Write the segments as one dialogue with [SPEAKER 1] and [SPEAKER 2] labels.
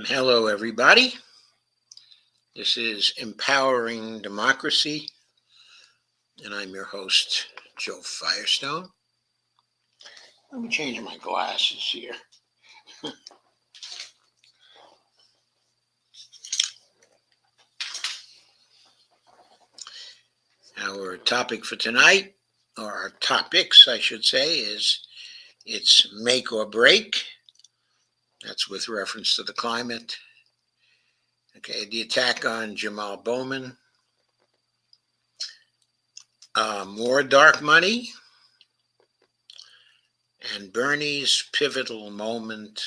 [SPEAKER 1] Hello, everybody. This is Empowering Democracy, and I'm your host, Joe Firestone. Let me change my glasses here. Our topic for tonight, or our topics, I should say, is it's make or break. That's with reference to the climate. Okay, the attack on Jamaal Bowman. More dark money. And Bernie's pivotal moment,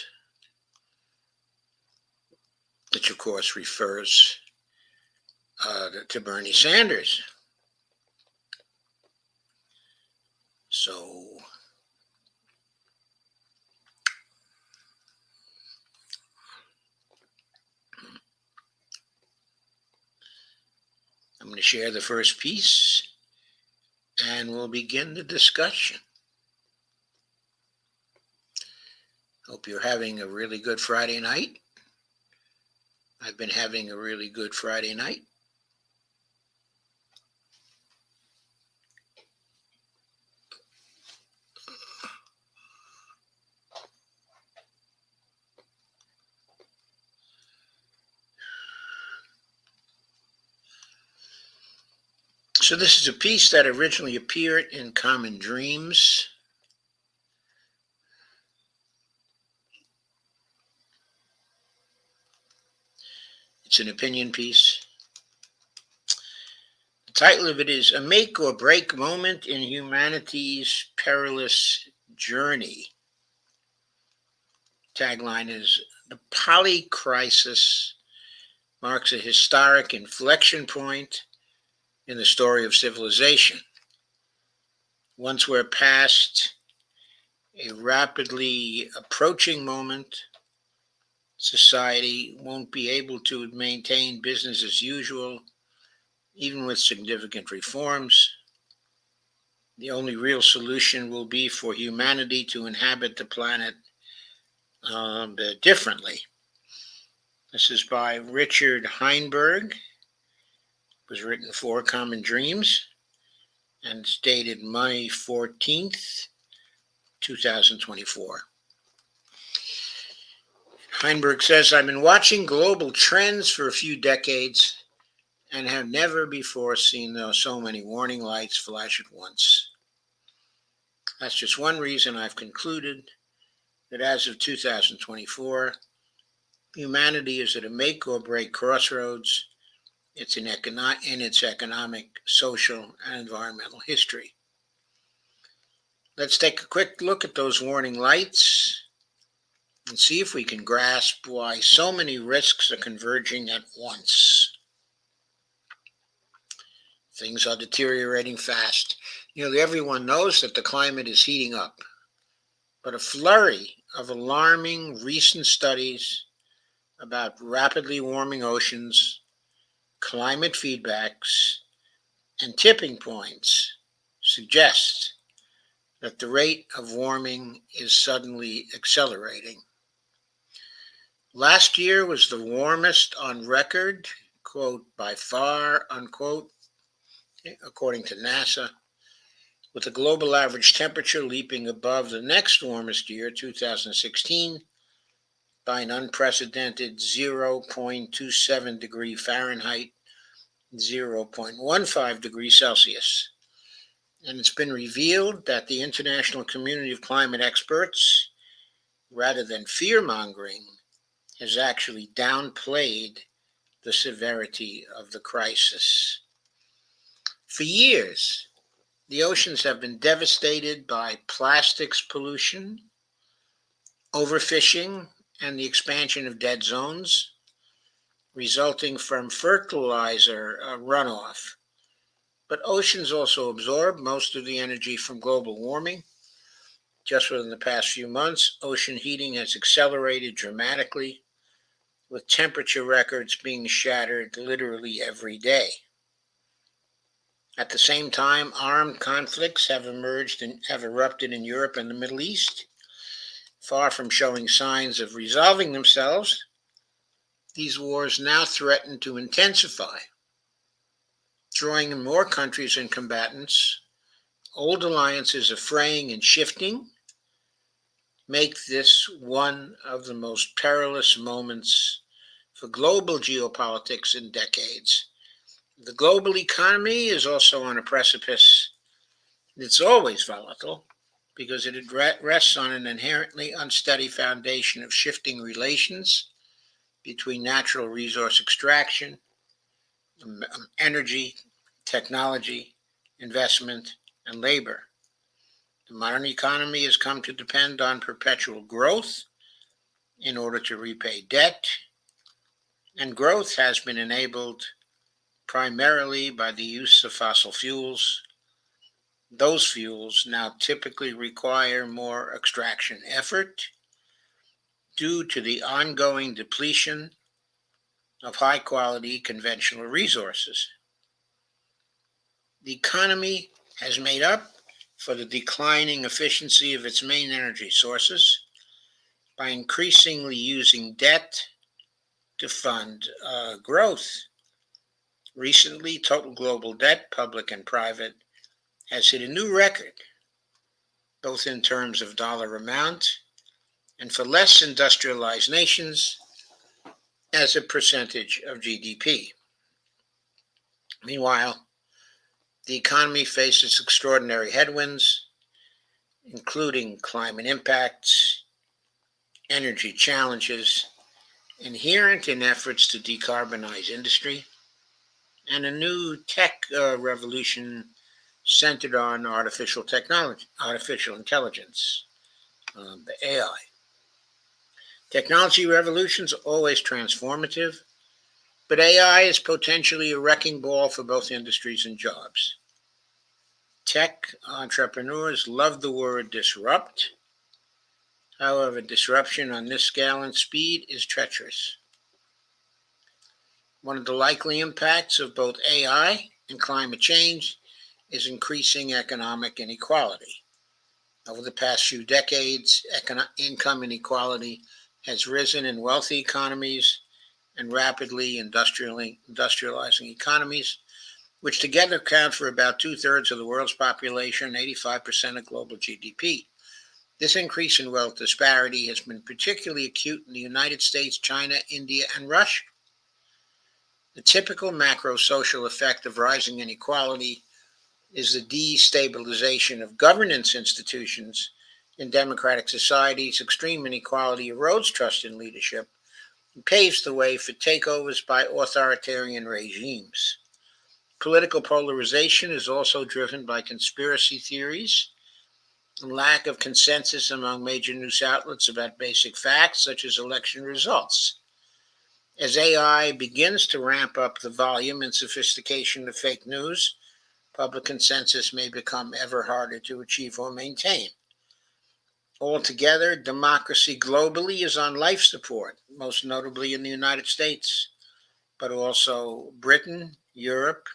[SPEAKER 1] which of course refers to Bernie Sanders. So I'm going to share the first piece and we'll begin the discussion. Hope you're having a really good Friday night. I've been having a really good Friday night. So this is a piece that originally appeared in Common Dreams. It's an opinion piece. The title of it is A Make or Break Moment in Humanity's Perilous Journey. Tagline is, the polycrisis marks a historic inflection point in the story of civilization. Once we're past a rapidly approaching moment, society won't be able to maintain business as usual, even with significant reforms. The only real solution will be for humanity to inhabit the planet differently. This is by Richard Heinberg. It was written for Common Dreams and it's dated May 14th, 2024. Heinberg says, I've been watching global trends for a few decades and have never before seen so many warning lights flash at once. That's just one reason I've concluded that as of 2024, humanity is at a make or break crossroads. It's in its economic, social, and environmental history. Let's take a quick look at those warning lights and see if we can grasp why so many risks are converging at once. Things are deteriorating fast. Everyone knows that the climate is heating up, but a flurry of alarming recent studies about rapidly warming oceans, climate feedbacks, and tipping points suggest that the rate of warming is suddenly accelerating. Last year was the warmest on record, quote, by far, unquote, according to NASA, with the global average temperature leaping above the next warmest year, 2016, by an unprecedented 0.27 degree Fahrenheit, 0.15 degrees Celsius. And it's been revealed that the international community of climate experts, rather than fear-mongering, has actually downplayed the severity of the crisis. For years, the oceans have been devastated by plastics pollution, overfishing, and the expansion of dead zones, resulting from fertilizer runoff. But oceans also absorb most of the energy from global warming. Just within the past few months, ocean heating has accelerated dramatically, with temperature records being shattered literally every day. At the same time, armed conflicts have erupted in Europe and the Middle East. Far from showing signs of resolving themselves, these wars now threaten to intensify, drawing in more countries and combatants. Old alliances are fraying and shifting, make this one of the most perilous moments for global geopolitics in decades. The global economy is also on a precipice. It's always volatile because it rests on an inherently unsteady foundation of shifting relations between natural resource extraction, energy, technology, investment, and labor. The modern economy has come to depend on perpetual growth in order to repay debt, and growth has been enabled primarily by the use of fossil fuels. Those fuels now typically require more extraction effort due to the ongoing depletion of high quality conventional resources. The economy has made up for the declining efficiency of its main energy sources by increasingly using debt to fund growth. Recently, total global debt, public and private, has hit a new record, both in terms of dollar amount and for less industrialized nations as a percentage of GDP. Meanwhile, the economy faces extraordinary headwinds, including climate impacts, energy challenges, inherent in efforts to decarbonize industry, and a new tech revolution centered on artificial technology, artificial intelligence, the AI. Technology revolutions are always transformative, but AI is potentially a wrecking ball for both industries and jobs. Tech entrepreneurs love the word disrupt. However, disruption on this scale and speed is treacherous. One of the likely impacts of both AI and climate change is increasing economic inequality. Over the past few decades, income inequality has risen in wealthy economies and rapidly industrializing economies, which together account for about two-thirds of the world's population and 85% of global GDP. This increase in wealth disparity has been particularly acute in the United States, China, India, and Russia. The typical macro-social effect of rising inequality is the destabilization of governance institutions. In democratic societies, extreme inequality erodes trust in leadership and paves the way for takeovers by authoritarian regimes. Political polarization is also driven by conspiracy theories and lack of consensus among major news outlets about basic facts such as election results. As AI begins to ramp up the volume and sophistication of fake news, public consensus may become ever harder to achieve or maintain. Altogether, democracy globally is on life support, most notably in the United States, but also Britain, Europe,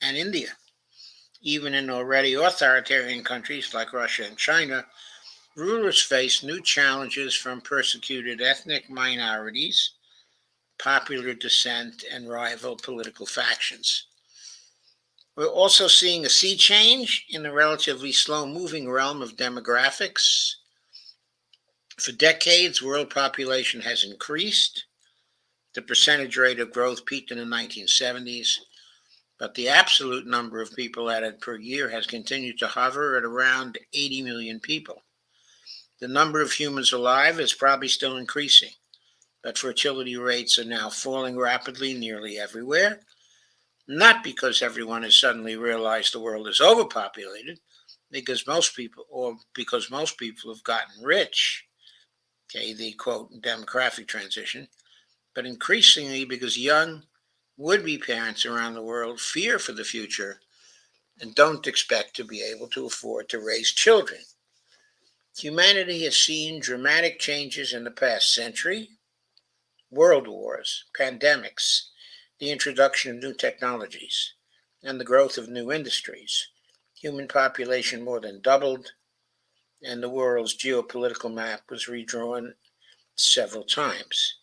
[SPEAKER 1] and India. Even in already authoritarian countries like Russia and China, rulers face new challenges from persecuted ethnic minorities, popular dissent, and rival political factions. We're also seeing a sea change in the relatively slow-moving realm of demographics. For decades, world population has increased. The percentage rate of growth peaked in the 1970s, but the absolute number of people added per year has continued to hover at around 80 million people. The number of humans alive is probably still increasing, but fertility rates are now falling rapidly nearly everywhere, not because everyone has suddenly realized the world is overpopulated, because most people have gotten rich, the quote demographic transition, but increasingly because young would-be parents around the world fear for the future and don't expect to be able to afford to raise children. Humanity has seen dramatic changes in the past century: world wars, pandemics, the introduction of new technologies, and the growth of new industries. Human population more than doubled, and the world's geopolitical map was redrawn several times.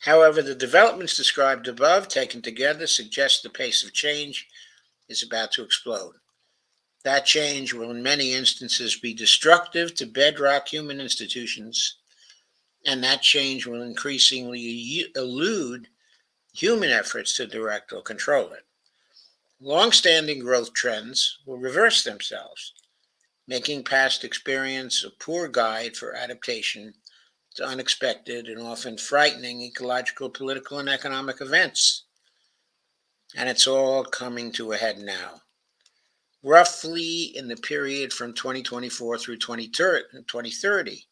[SPEAKER 1] However, the developments described above, taken together, suggest the pace of change is about to explode. That change will, in many instances, be destructive to bedrock human institutions, and that change will increasingly elude human efforts to direct or control it. Long-standing growth trends will reverse themselves, making past experience a poor guide for adaptation to unexpected and often frightening ecological, political, and economic events. And it's all coming to a head now. Roughly in the period from 2024 through 2030.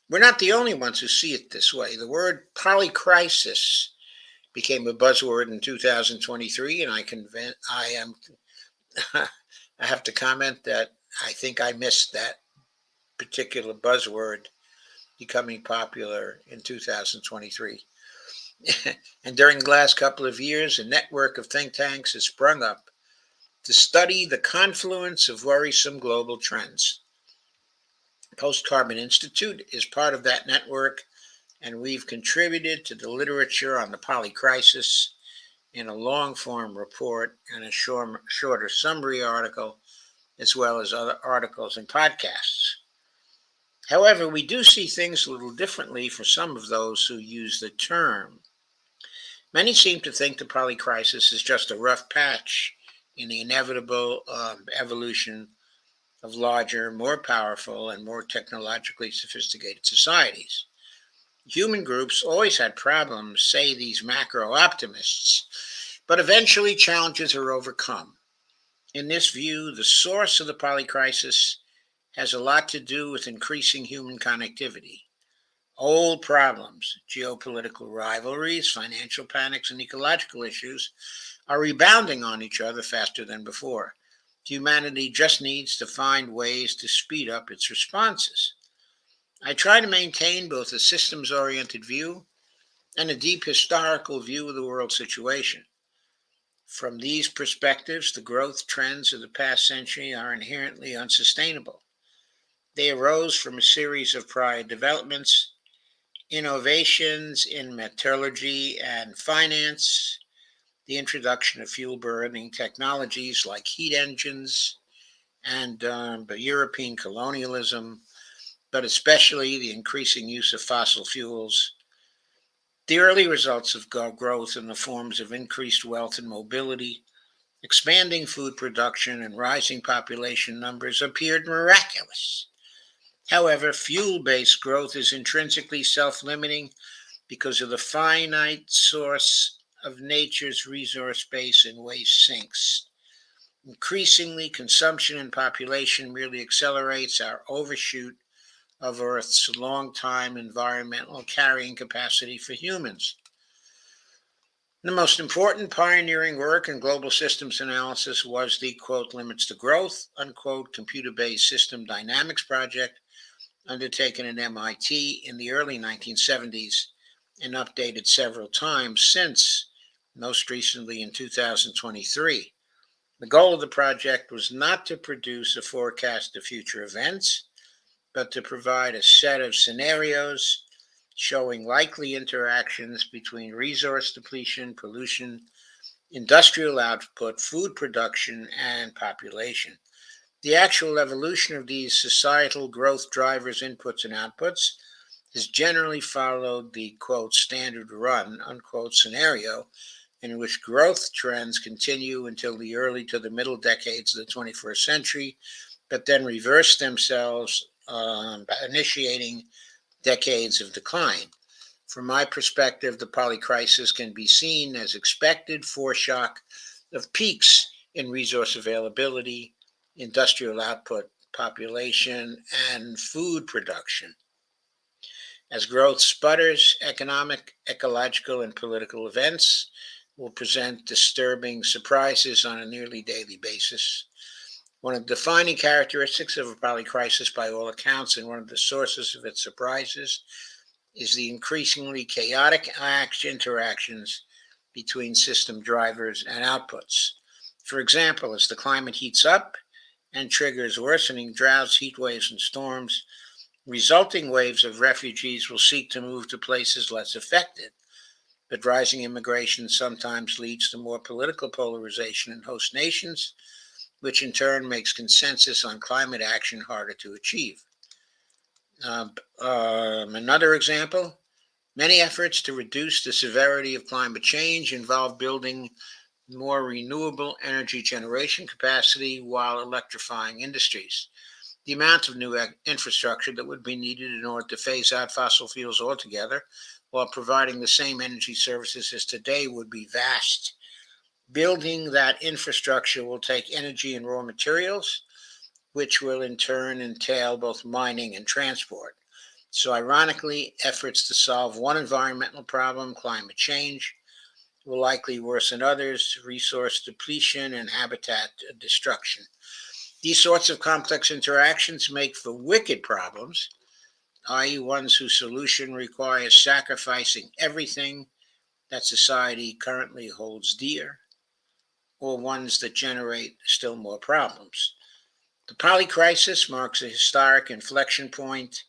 [SPEAKER 1] We're not the only ones who see it this way. The word polycrisis became a buzzword in 2023, and I have to comment that I think I missed that particular buzzword becoming popular in 2023. And during the last couple of years, a network of think tanks has sprung up to study the confluence of worrisome global trends. Post-Carbon Institute is part of that network, and we've contributed to the literature on the polycrisis in a long-form report and a shorter summary article, as well as other articles and podcasts. However, we do see things a little differently for some of those who use the term. Many seem to think the polycrisis is just a rough patch in the inevitable evolution of larger, more powerful, and more technologically sophisticated societies. Human groups always had problems, say these macro optimists, but eventually challenges are overcome. In this view, the source of the polycrisis has a lot to do with increasing human connectivity. Old problems, geopolitical rivalries, financial panics, and ecological issues are rebounding on each other faster than before. Humanity just needs to find ways to speed up its responses. I try to maintain both a systems-oriented view and a deep historical view of the world situation. From these perspectives, the growth trends of the past century are inherently unsustainable. They arose from a series of prior developments, innovations in metallurgy and finance, the introduction of fuel-burning technologies like heat engines, and European colonialism, but especially the increasing use of fossil fuels. The early results of growth in the forms of increased wealth and mobility, expanding food production, and rising population numbers appeared miraculous. However, fuel-based growth is intrinsically self-limiting because of the finite source of nature's resource base and waste sinks. Increasingly, consumption and population merely accelerates our overshoot of Earth's long-time environmental carrying capacity for humans. The most important pioneering work in global systems analysis was the, quote, limits to growth, unquote, computer-based system dynamics project undertaken at MIT in the early 1970s and updated several times since, most recently in 2023. The goal of the project was not to produce a forecast of future events, but to provide a set of scenarios showing likely interactions between resource depletion, pollution, industrial output, food production, and population. The actual evolution of these societal growth drivers, inputs, and outputs has generally followed the, quote, standard run, unquote, scenario in which growth trends continue until the early to the middle decades of the 21st century, but then reverse themselves, initiating decades of decline. From my perspective, the polycrisis can be seen as expected foreshock of peaks in resource availability, industrial output, population, and food production. As growth sputters, economic, ecological, and political events will present disturbing surprises on a nearly daily basis. One of the defining characteristics of a polycrisis, by all accounts, and one of the sources of its surprises, is the increasingly chaotic interactions between system drivers and outputs. For example, as the climate heats up and triggers worsening droughts, heat waves, and storms, resulting waves of refugees will seek to move to places less affected. but rising immigration sometimes leads to more political polarization in host nations, which in turn makes consensus on climate action harder to achieve. Another example, many efforts to reduce the severity of climate change involve building more renewable energy generation capacity while electrifying industries. The amount of new infrastructure that would be needed in order to phase out fossil fuels altogether while providing the same energy services as today would be vast. Building that infrastructure will take energy and raw materials, which will in turn entail both mining and transport. So, ironically, efforts to solve one environmental problem, climate change, will likely worsen others, resource depletion and habitat destruction. These sorts of complex interactions make for wicked problems, i.e., ones whose solution requires sacrificing everything that society currently holds dear, or ones that generate still more problems. The poly crisis marks a historic inflection point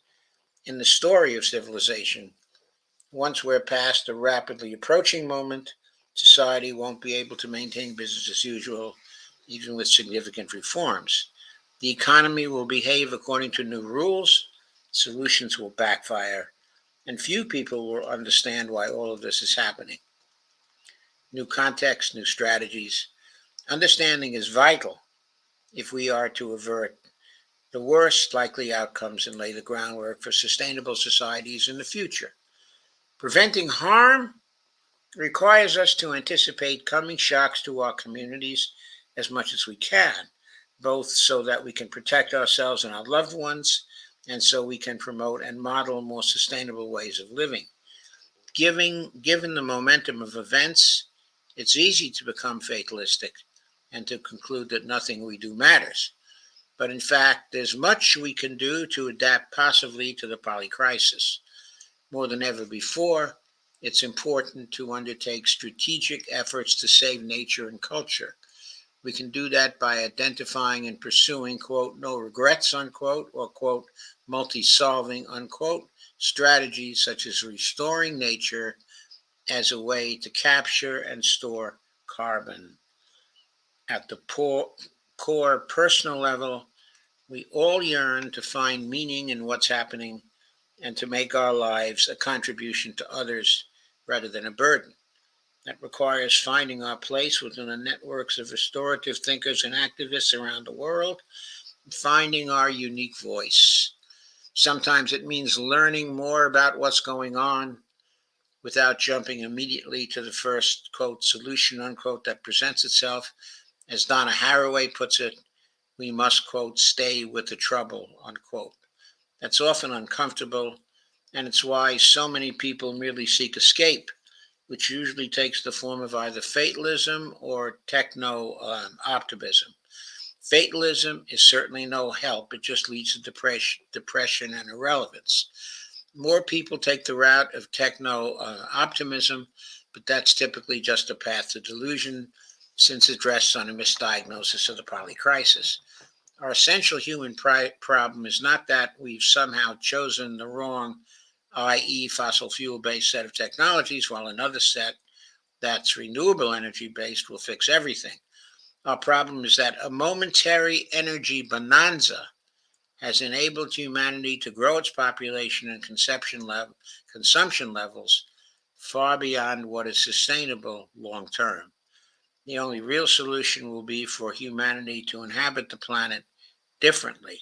[SPEAKER 1] in the story of civilization. Once we're past the rapidly approaching moment, society won't be able to maintain business as usual, even with significant reforms. The economy will behave according to new rules, solutions will backfire, and few people will understand why all of this is happening. New contexts, new strategies. Understanding is vital if we are to avert the worst likely outcomes and lay the groundwork for sustainable societies in the future. Preventing harm requires us to anticipate coming shocks to our communities as much as we can, both so that we can protect ourselves and our loved ones, and so we can promote and model more sustainable ways of living. Given the momentum of events, it's easy to become fatalistic and to conclude that nothing we do matters. But in fact, there's much we can do to adapt positively to the poly crisis. More than ever before, it's important to undertake strategic efforts to save nature and culture. We can do that by identifying and pursuing, quote, no regrets, unquote, or, quote, multi-solving, unquote, strategies such as restoring nature as a way to capture and store carbon. At the core personal level, we all yearn to find meaning in what's happening and to make our lives a contribution to others rather than a burden. That requires finding our place within the networks of restorative thinkers and activists around the world, and finding our unique voice. Sometimes it means learning more about what's going on without jumping immediately to the first, quote, solution, unquote, that presents itself. As Donna Haraway puts it, we must, quote, stay with the trouble, unquote. That's often uncomfortable, and it's why so many people merely seek escape, which usually takes the form of either fatalism or techno optimism. Fatalism is certainly no help. It just leads to depression and irrelevance. More people take the route of techno optimism, but that's typically just a path to delusion since it rests on a misdiagnosis of the poly crisis. Our essential human problem is not that we've somehow chosen the wrong, i.e., fossil fuel based set of technologies, while another set that's renewable energy based will fix everything. Our problem is that a momentary energy bonanza has enabled humanity to grow its population and consumption levels far beyond what is sustainable long term. The only real solution will be for humanity to inhabit the planet differently.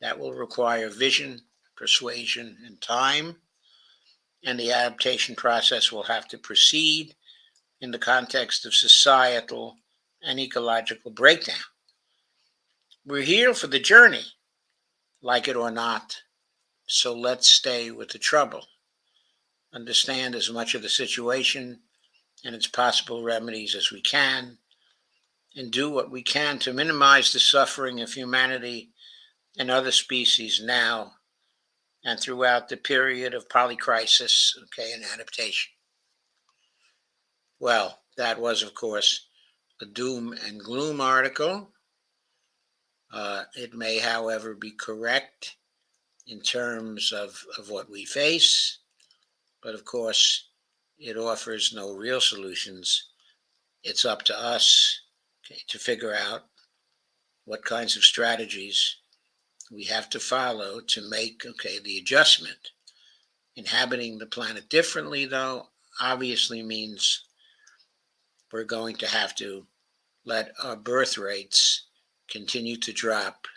[SPEAKER 1] That will require vision, persuasion, and time, and the adaptation process will have to proceed in the context of societal and ecological breakdown. We're here for the journey, like it or not, so let's stay with the trouble. Understand as much of the situation and its possible remedies as we can, and do what we can to minimize the suffering of humanity and other species now and throughout the period of polycrisis, and adaptation. Well, that was, of course, a doom and gloom article. It may, however, be correct in terms of what we face, but of course, It offers no real solutions. It's up to us, okay, to figure out what kinds of strategies we have to follow to make, okay, the adjustment. Inhabiting the planet differently, though, obviously means we're going to have to let our birth rates continue to drop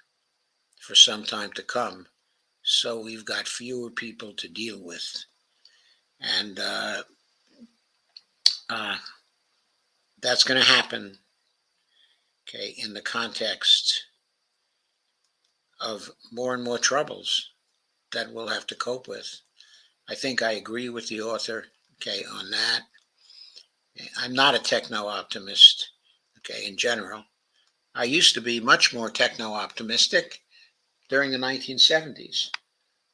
[SPEAKER 1] for some time to come. So we've got fewer people to deal with. And uh, that's going to happen, okay, in the context of more and more troubles that we'll have to cope with. I think I agree with the author, okay, on that. I'm not a techno optimist, okay, in general. I used to be much more techno optimistic during the 1970s.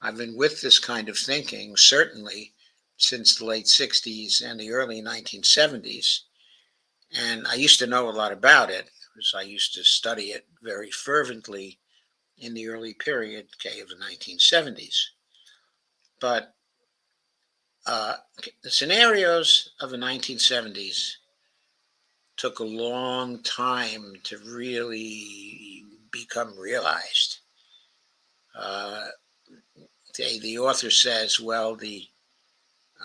[SPEAKER 1] I've been with this kind of thinking, certainly, since the late 60s and the early 1970s. And I used to know a lot about it because I used to study it very fervently in the early period, okay, of the 1970s. But the scenarios of the 1970s took a long time to really become realized. Uh, the author says, well, the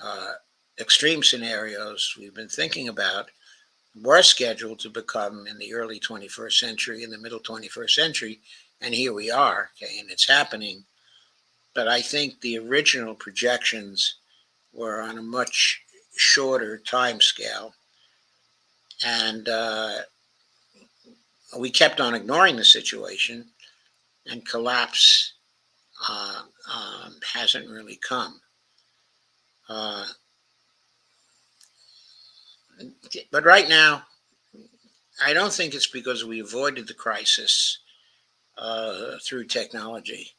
[SPEAKER 1] uh, extreme scenarios we've been thinking about were scheduled to become in the early 21st century, in the middle 21st century, and here we are, okay, and it's happening. But I think the original projections were on a much shorter time scale, and we kept on ignoring the situation, and collapse hasn't really come. Uh, but right now, I don't think it's because we avoided the crisis through technology.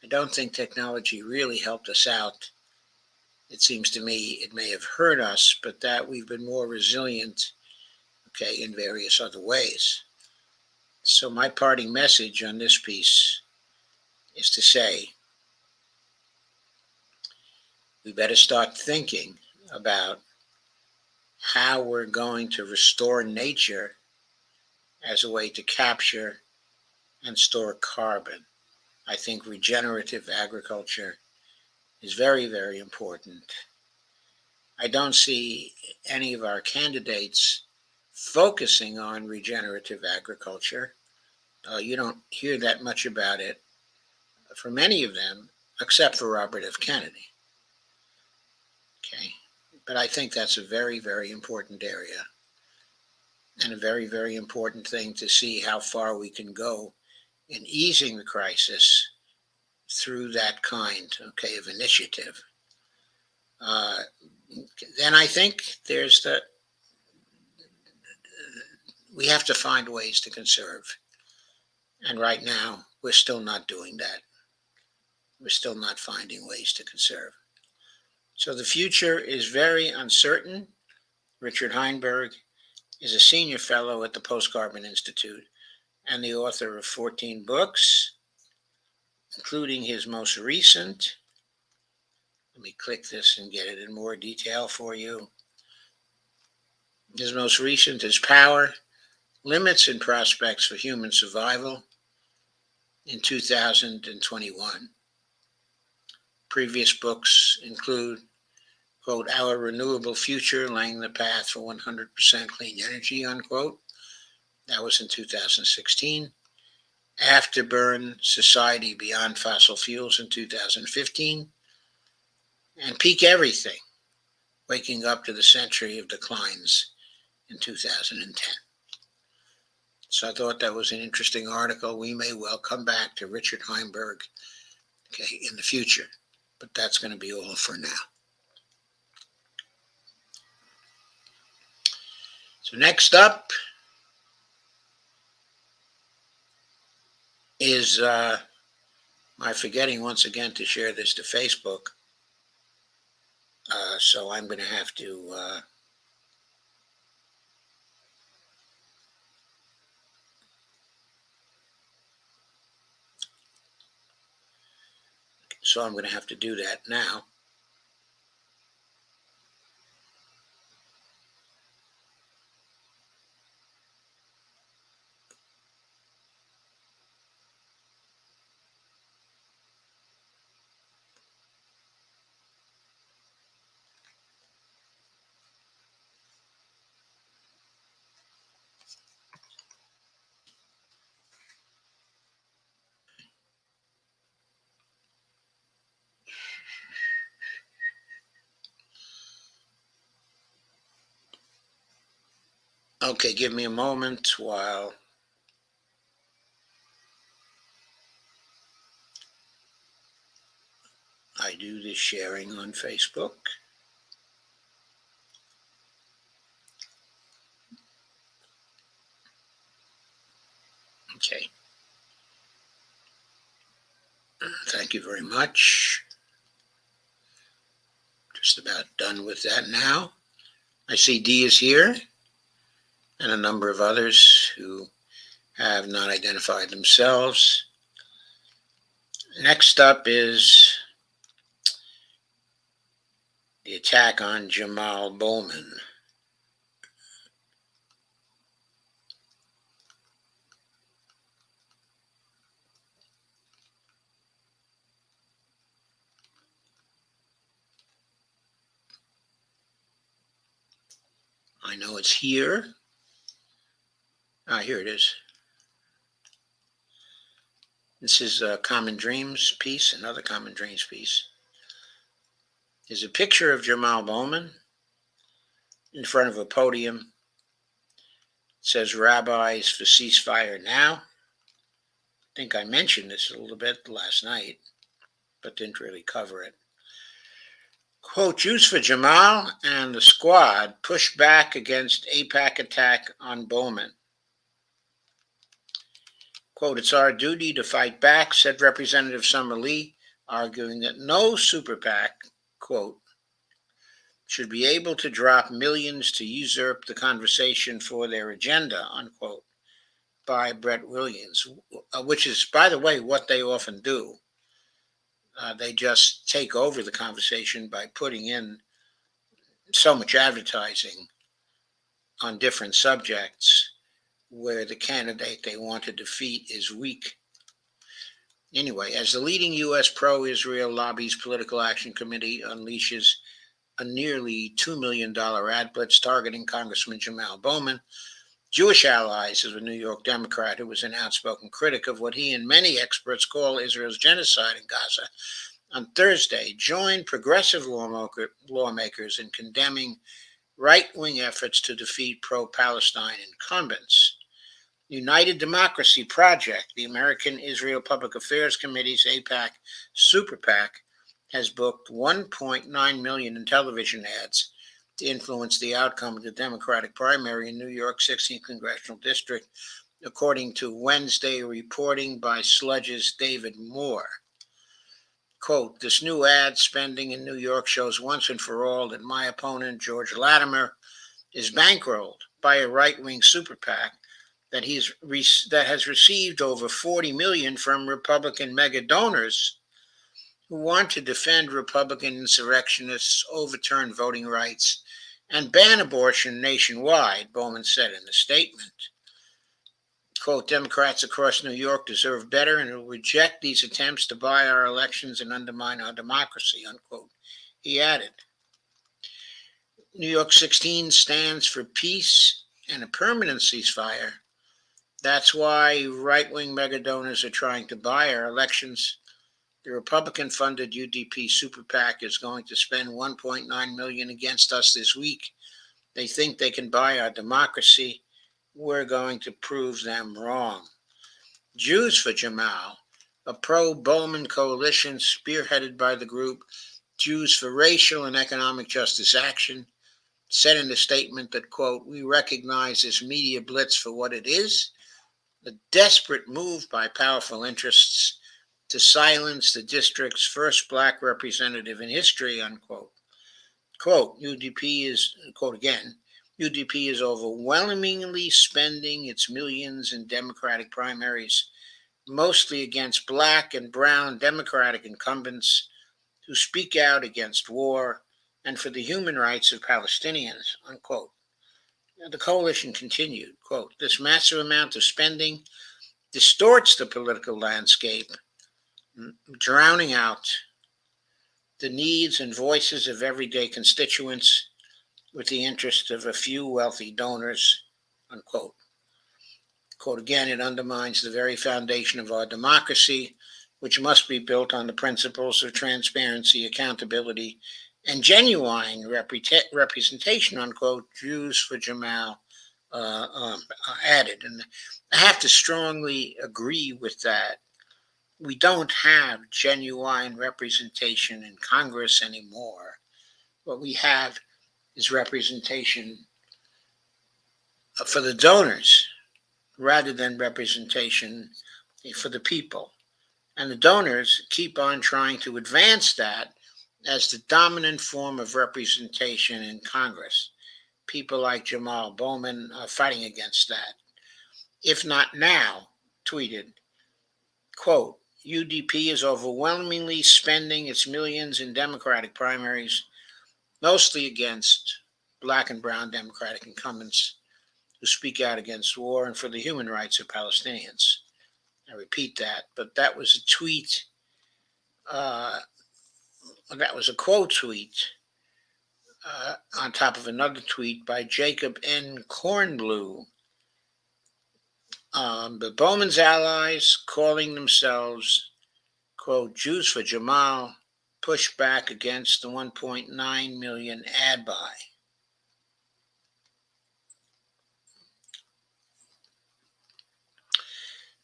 [SPEAKER 1] I don't think technology really helped us out. It seems to me it may have hurt us, but that we've been more resilient, okay, in various other ways. So my parting message on this piece is to say we better start thinking about how we're going to restore nature as a way to capture and store carbon. I think regenerative agriculture is very, very important. I don't see any of our candidates focusing on regenerative agriculture. You don't hear that much about it from any of them, except for Robert F. Kennedy. Okay, but I think that's a very, very important area, and a very, very important thing to see how far we can go in easing the crisis through that kind, okay, of initiative. Uh, then I think there's we have to find ways to conserve. And right now, we're still not doing that. We're still not finding ways to conserve. So the future is very uncertain. Richard Heinberg is a senior fellow at the Post-Carbon Institute and the author of 14 books, including his most recent. Let me click this and get it in more detail for you. His most recent is Power, Limits and Prospects for Human Survival in 2021. Previous books include, quote, Our Renewable Future, Laying the Path for 100% Clean Energy, unquote. That was in 2016. Afterburn, Society Beyond Fossil Fuels in 2015. And Peak Everything, Waking Up to the Century of Declines in 2010. So I thought that was an interesting article. We may well come back to Richard Heinberg, okay, in the future, but that's going to be all for now. So next up is my forgetting once again to share this to Facebook. So I'm going to have to do that now. Okay, give me a moment while I do this sharing on Facebook. Okay, thank you very much. Just about done with that now. I see Dee is here and a number of others who have not identified themselves. Next up is the attack on Jamaal Bowman. I know it's here. Here it is. This is a Common Dreams piece, another Common Dreams piece. There's a picture of Jamaal Bowman in front of a podium. It says rabbis for ceasefire now. I think I mentioned this a little bit last night, but didn't really cover it. Quote, Jews for Jamaal and the squad push back against AIPAC attack on Bowman. Quote, it's our duty to fight back, said Representative Summer Lee, arguing that no super PAC, quote, should be able to drop millions to usurp the conversation for their agenda, unquote, by Brett Williams, which is, by the way, what they often do. They just take over the conversation by putting in so much advertising on different subjects where the candidate they want to defeat is weak. Anyway, as the leading U.S. pro-Israel lobby's Political Action Committee unleashes a nearly $2 million ad blitz targeting Congressman Jamaal Bowman, Jewish allies of a New York Democrat who was an outspoken critic of what he and many experts call Israel's genocide in Gaza, on Thursday joined progressive lawmakers in condemning right-wing efforts to defeat pro-Palestine incumbents. United Democracy Project, the American Israel Public Affairs Committee's AIPAC Super PAC, has booked $1.9 million in television ads to influence the outcome of the Democratic primary in New York's 16th Congressional District, according to Wednesday reporting by Sludge's David Moore. Quote, this new ad spending in New York shows once and for all that my opponent, George Latimer, is bankrolled by a right-wing super PAC that has received over $40 million from Republican mega donors who want to defend Republican insurrectionists, overturn voting rights, and ban abortion nationwide, Bowman said in a statement. Quote, Democrats across New York deserve better and will reject these attempts to buy our elections and undermine our democracy, unquote. He added, New York 16 stands for peace and a permanent ceasefire. That's why right-wing mega donors are trying to buy our elections. The Republican-funded UDP Super PAC is going to spend $1.9 million against us this week. They think they can buy our democracy. We're going to prove them wrong. Jews for Jamaal, a pro-Bowman coalition spearheaded by the group Jews for Racial and Economic Justice Action, said in a statement that, quote, we recognize this media blitz for what it is, a desperate move by powerful interests to silence the district's first black representative in history, unquote. Quote, UDP is, quote again, UDP is overwhelmingly spending its millions in Democratic primaries, mostly against black and brown Democratic incumbents who speak out against war and for the human rights of Palestinians, unquote. The coalition continued, quote, this massive amount of spending distorts the political landscape, drowning out the needs and voices of everyday constituents with the interest of a few wealthy donors, unquote. Quote again, it undermines the very foundation of our democracy, which must be built on the principles of transparency, accountability, and genuine representation, unquote, Jews for Jamaal added. And I have to strongly agree with that. We don't have genuine representation in Congress anymore. What we have is representation for the donors rather than representation for the people. And the donors keep on trying to advance that as the dominant form of representation in Congress. People like Jamaal Bowman are fighting against that. If not now, tweeted, quote, UDP is overwhelmingly spending its millions in Democratic primaries, mostly against black and brown Democratic incumbents who speak out against war and for the human rights of Palestinians. I repeat that, but that was a tweet, uh, that was a quote tweet on top of another tweet by Jacob N. Kornblue. The Bowman's allies, calling themselves, quote, Jews for Jamaal, push back against the 1.9 million ad buy.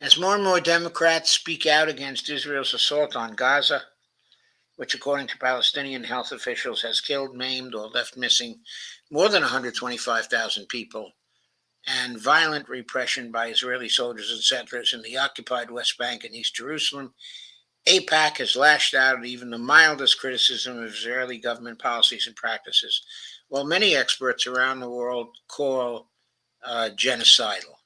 [SPEAKER 1] As more and more Democrats speak out against Israel's assault on Gaza, which, according to Palestinian health officials, has killed, maimed, or left missing more than 125,000 people, and violent repression by Israeli soldiers and settlers in the occupied West Bank and East Jerusalem, AIPAC has lashed out at even the mildest criticism of Israeli government policies and practices, while many experts around the world call genocidal.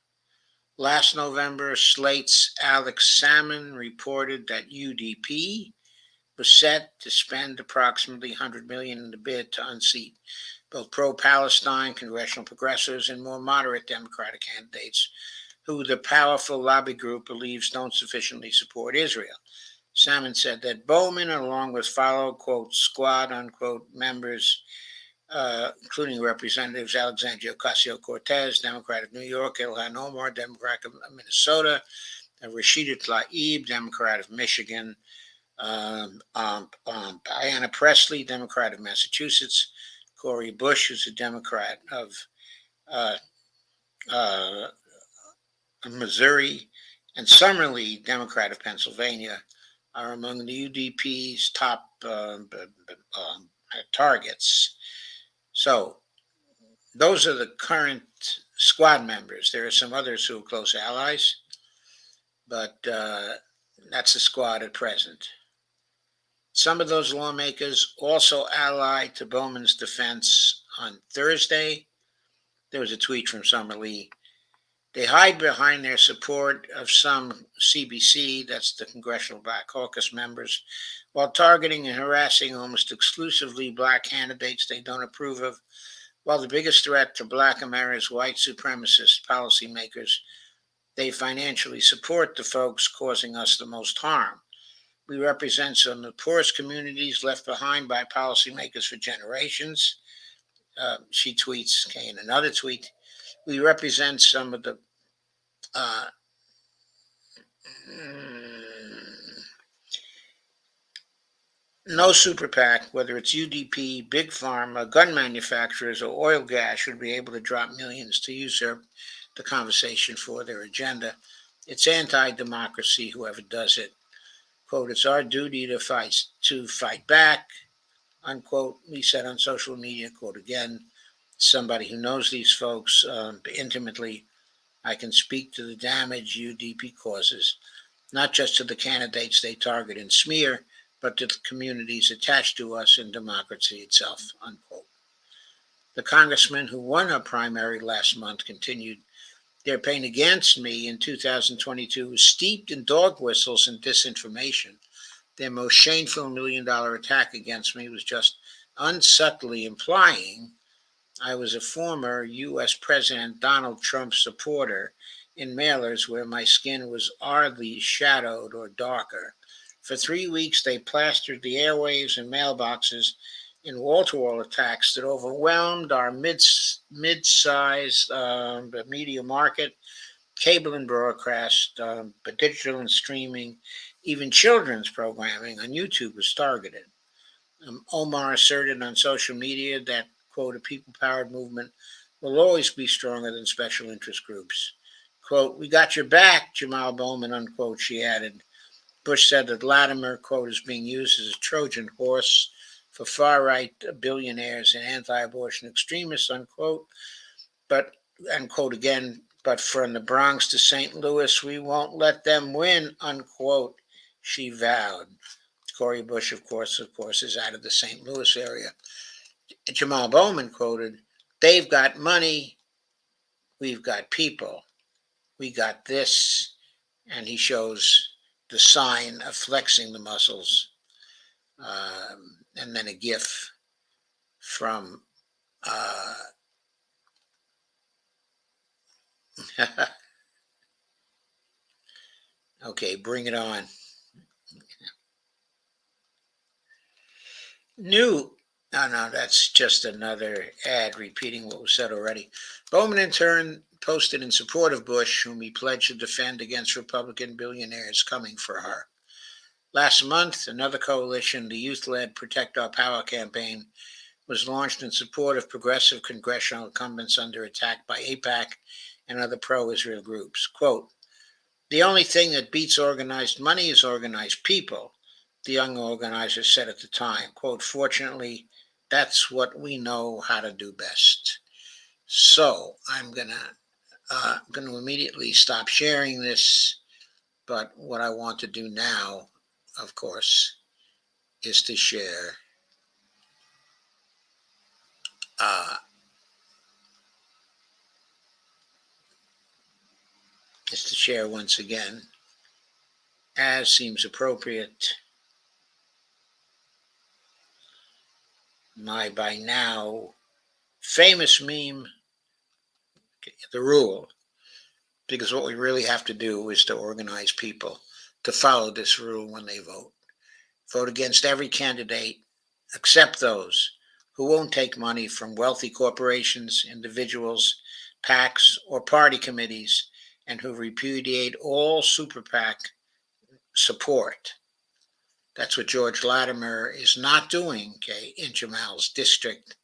[SPEAKER 1] Last November, Slate's Alex Salmon reported that UDP was set to spend approximately $100 million in the bid to unseat both pro-Palestine congressional progressives and more moderate Democratic candidates who the powerful lobby group believes don't sufficiently support Israel. Salmon said that Bowman, along with fellow, quote, squad, unquote, members, including Representatives Alexandria Ocasio-Cortez, Democrat of New York, Ilhan Omar, Democrat of Minnesota, Rashida Tlaib, Democrat of Michigan, Diana Presley, Democrat of Massachusetts, Cori Bush, who's a Democrat of Missouri, and Summer Lee, Democrat of Pennsylvania, are among the UDP's top targets. So those are the current squad members. There are some others who are close allies, but that's the squad at present. Some of those lawmakers also allied to Bowman's defense on Thursday. There was a tweet from Summer Lee. They hide behind their support of some CBC, that's the Congressional Black Caucus members, while targeting and harassing almost exclusively black candidates they don't approve of, while the biggest threat to black America's white supremacist policymakers, they financially support the folks causing us the most harm. We represent some of the poorest communities left behind by policymakers for generations. She tweets, okay, in another tweet, we represent some of the no super PAC, whether it's UDP, Big Pharma, gun manufacturers, or oil gas, should be able to drop millions to usurp the conversation for their agenda. It's anti-democracy, whoever does it. Quote, it's our duty to fight back, unquote. He said on social media, quote again, somebody who knows these folks intimately, I can speak to the damage UDP causes, not just to the candidates they target and smear, but to the communities attached to us and democracy itself, unquote. The congressman who won her primary last month continued, their pain against me in 2022 was steeped in dog whistles and disinformation. Their most shameful $1 million attack against me was just unsubtly implying I was a former U.S. President Donald Trump supporter in mailers where my skin was oddly shadowed or darker. For 3 weeks, they plastered the airwaves and mailboxes in wall-to-wall attacks that overwhelmed our mid-sized media market, cable and broadcast, but digital and streaming, even children's programming on YouTube was targeted. Omar asserted on social media that, quote, a people-powered movement will always be stronger than special interest groups. Quote, we got your back, Jamaal Bowman, unquote, she added. Bush said that Latimer, quote, is being used as a Trojan horse for far-right billionaires and anti-abortion extremists, unquote. But, unquote again, but from the Bronx to St. Louis, we won't let them win, unquote, she vowed. Cori Bush, of course, is out of the St. Louis area. Jamaal Bowman quoted, they've got money, we've got people, we got this, and he shows the sign of flexing the muscles, and then a gif from okay, bring it on. New. No, that's just another ad repeating what was said already. Bowman, in turn, posted in support of Bush, whom he pledged to defend against Republican billionaires coming for her. Last month, another coalition, the youth-led Protect Our Power campaign, was launched in support of progressive congressional incumbents under attack by AIPAC and other pro-Israel groups. Quote, the only thing that beats organized money is organized people, the young organizer said at the time. Quote, fortunately, that's what we know how to do best. So I'm going to immediately stop sharing this, but what I want to do now, of course, is to share once again, as seems appropriate, my by now famous meme, the rule, because what we really have to do is to organize people to follow this rule when they vote. Vote against every candidate except those who won't take money from wealthy corporations, individuals, PACs, or party committees, and who repudiate all super PAC support. That's what George Latimer is not doing, okay, in Jamaal's district.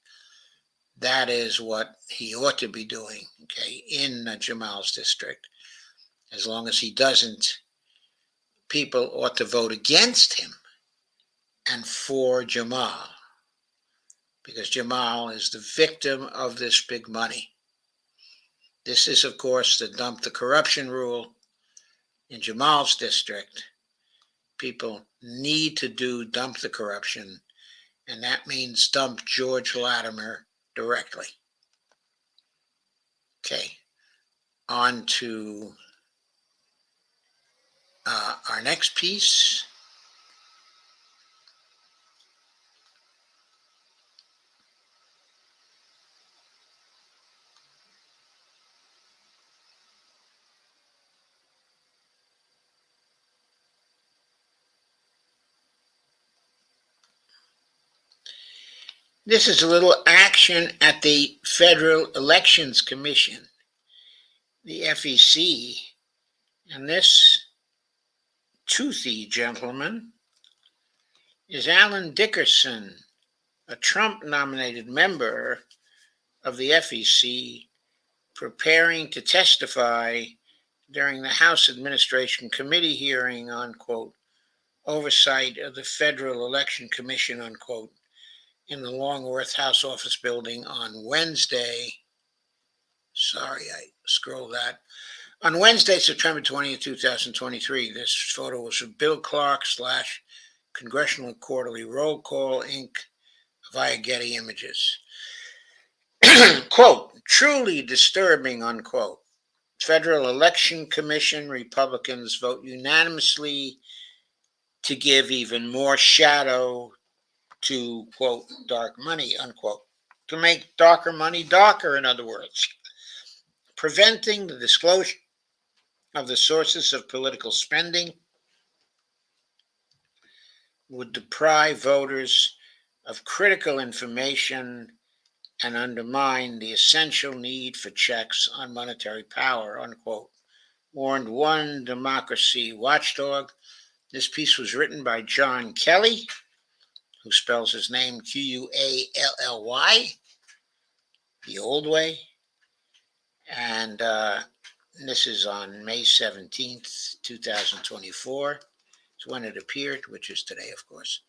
[SPEAKER 1] That is what he ought to be doing, okay, in Jamaal's district. As long as he doesn't, people ought to vote against him and for Jamaal, because Jamaal is the victim of this big money. This is, of course, the dump the corruption rule in Jamaal's district. People need to do dump the corruption, and that means dump George Latimer directly. Okay, on to our next piece. This is a little action at the Federal Elections Commission, the FEC, and this toothy gentleman is Alan Dickerson, a Trump-nominated member of the FEC, preparing to testify during the House Administration Committee hearing on, quote, oversight of the Federal Election Commission, unquote, in the Longworth House Office Building on Wednesday. Sorry, I scrolled that. On Wednesday, September 20th, 2023, this photo was of Bill Clark / Congressional Quarterly Roll Call, Inc. via Getty Images. Quote, truly disturbing, unquote. Federal Election Commission Republicans vote unanimously to give even more shadow to, quote, dark money, unquote. To make darker money darker, in other words. Preventing the disclosure of the sources of political spending would deprive voters of critical information and undermine the essential need for checks on monetary power, unquote, warned one democracy watchdog. This piece was written by John Kelly, who spells his name Qually, the old way. And this is on May 17th, 2024. It's when it appeared, which is today, of course.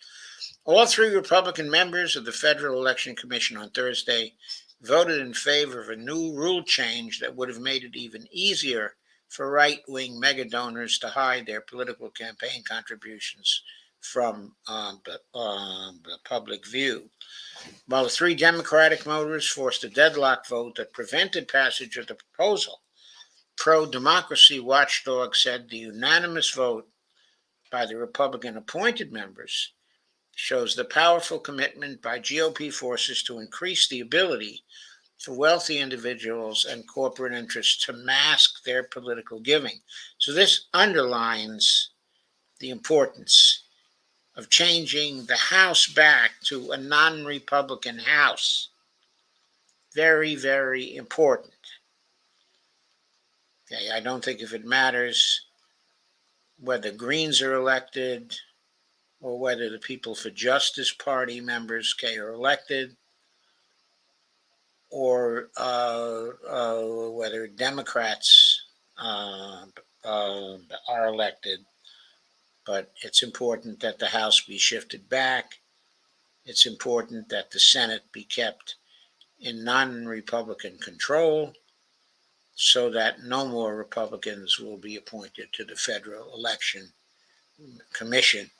[SPEAKER 1] All three Republican members of the Federal Election Commission on Thursday voted in favor of a new rule change that would have made it even easier for right-wing mega donors to hide their political campaign contributions from the public view. While the three Democratic voters forced a deadlock vote that prevented passage of the proposal, pro-democracy watchdog said the unanimous vote by the Republican-appointed members shows the powerful commitment by GOP forces to increase the ability for wealthy individuals and corporate interests to mask their political giving. So this underlines the importance of changing the House back to a non-Republican House. Very, very important. Okay, I don't think if it matters whether Greens are elected or whether the People for Justice Party members, are elected, or whether Democrats are elected. But it's important that the House be shifted back. It's important that the Senate be kept in non-Republican control so that no more Republicans will be appointed to the Federal Election Commission.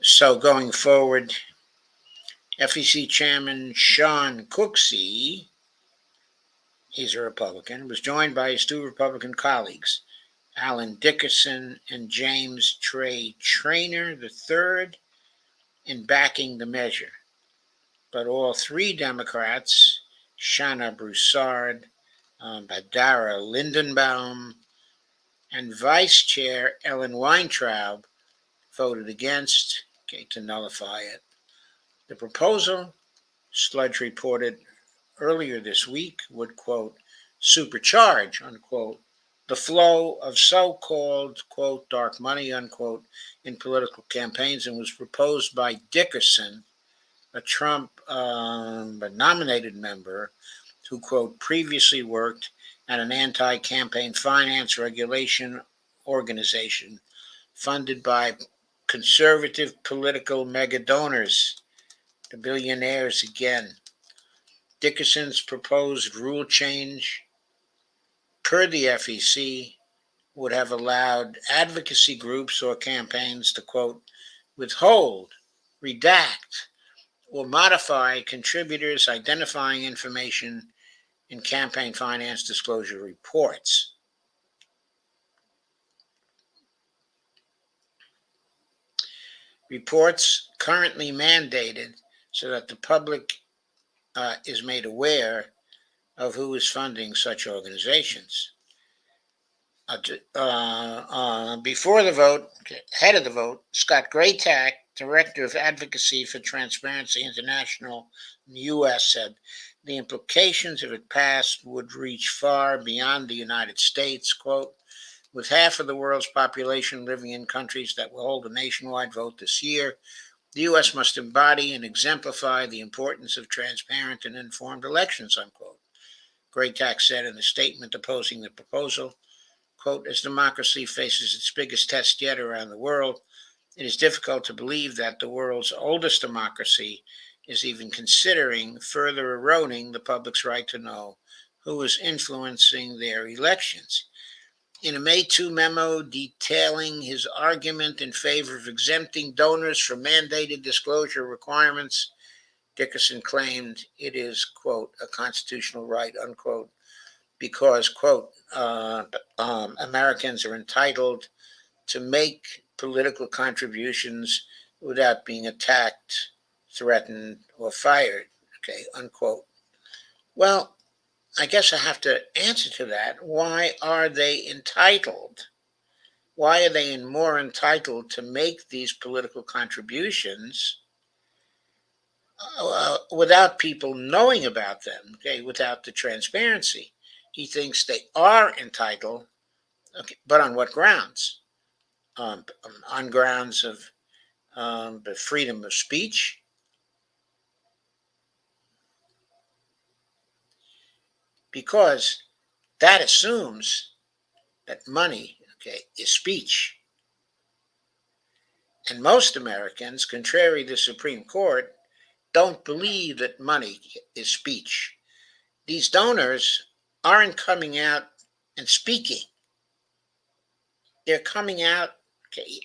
[SPEAKER 1] So going forward, FEC Chairman Sean Cooksey, he's a Republican, was joined by his two Republican colleagues, Alan Dickerson and James Trey Traynor III, in backing the measure. But all three Democrats, Shanna Broussard, Badara Lindenbaum, and Vice Chair Ellen Weintraub, voted against, to nullify it. The proposal, Sludge reported earlier this week, would, quote, supercharge, unquote, the flow of so-called, quote, dark money, unquote, in political campaigns, and was proposed by Dickerson, a Trump nominated member who, quote, previously worked at an anti-campaign finance regulation organization funded by conservative political mega donors, the billionaires again. Dickerson's proposed rule change, per the FEC, would have allowed advocacy groups or campaigns to, quote, withhold, redact, or modify contributors' identifying information in campaign finance disclosure reports. Reports currently mandated so that the public is made aware of who is funding such organizations. Before the vote, ahead of the vote, Scott Graytack, Director of Advocacy for Transparency International in the U.S., said the implications, if it passed, would reach far beyond the United States, quote, with half of the world's population living in countries that will hold a nationwide vote this year, the U.S. must embody and exemplify the importance of transparent and informed elections, unquote. Graytack said in a statement opposing the proposal, quote, as democracy faces its biggest test yet around the world, it is difficult to believe that the world's oldest democracy is even considering further eroding the public's right to know who is influencing their elections. In a May 2 memo detailing his argument in favor of exempting donors from mandated disclosure requirements, Dickerson claimed it is, quote, a constitutional right, unquote, because, quote, Americans are entitled to make political contributions without being attacked, threatened, or fired, okay, unquote. Well, I guess I have to answer to that. Why are they entitled? Why are they more entitled to make these political contributions without people knowing about them, okay, without the transparency? He thinks they are entitled, okay, but on what grounds? On grounds of the freedom of speech, because that assumes that money, is speech. And most Americans, contrary to the Supreme Court, don't believe that money is speech. These donors aren't coming out and speaking. They're coming out,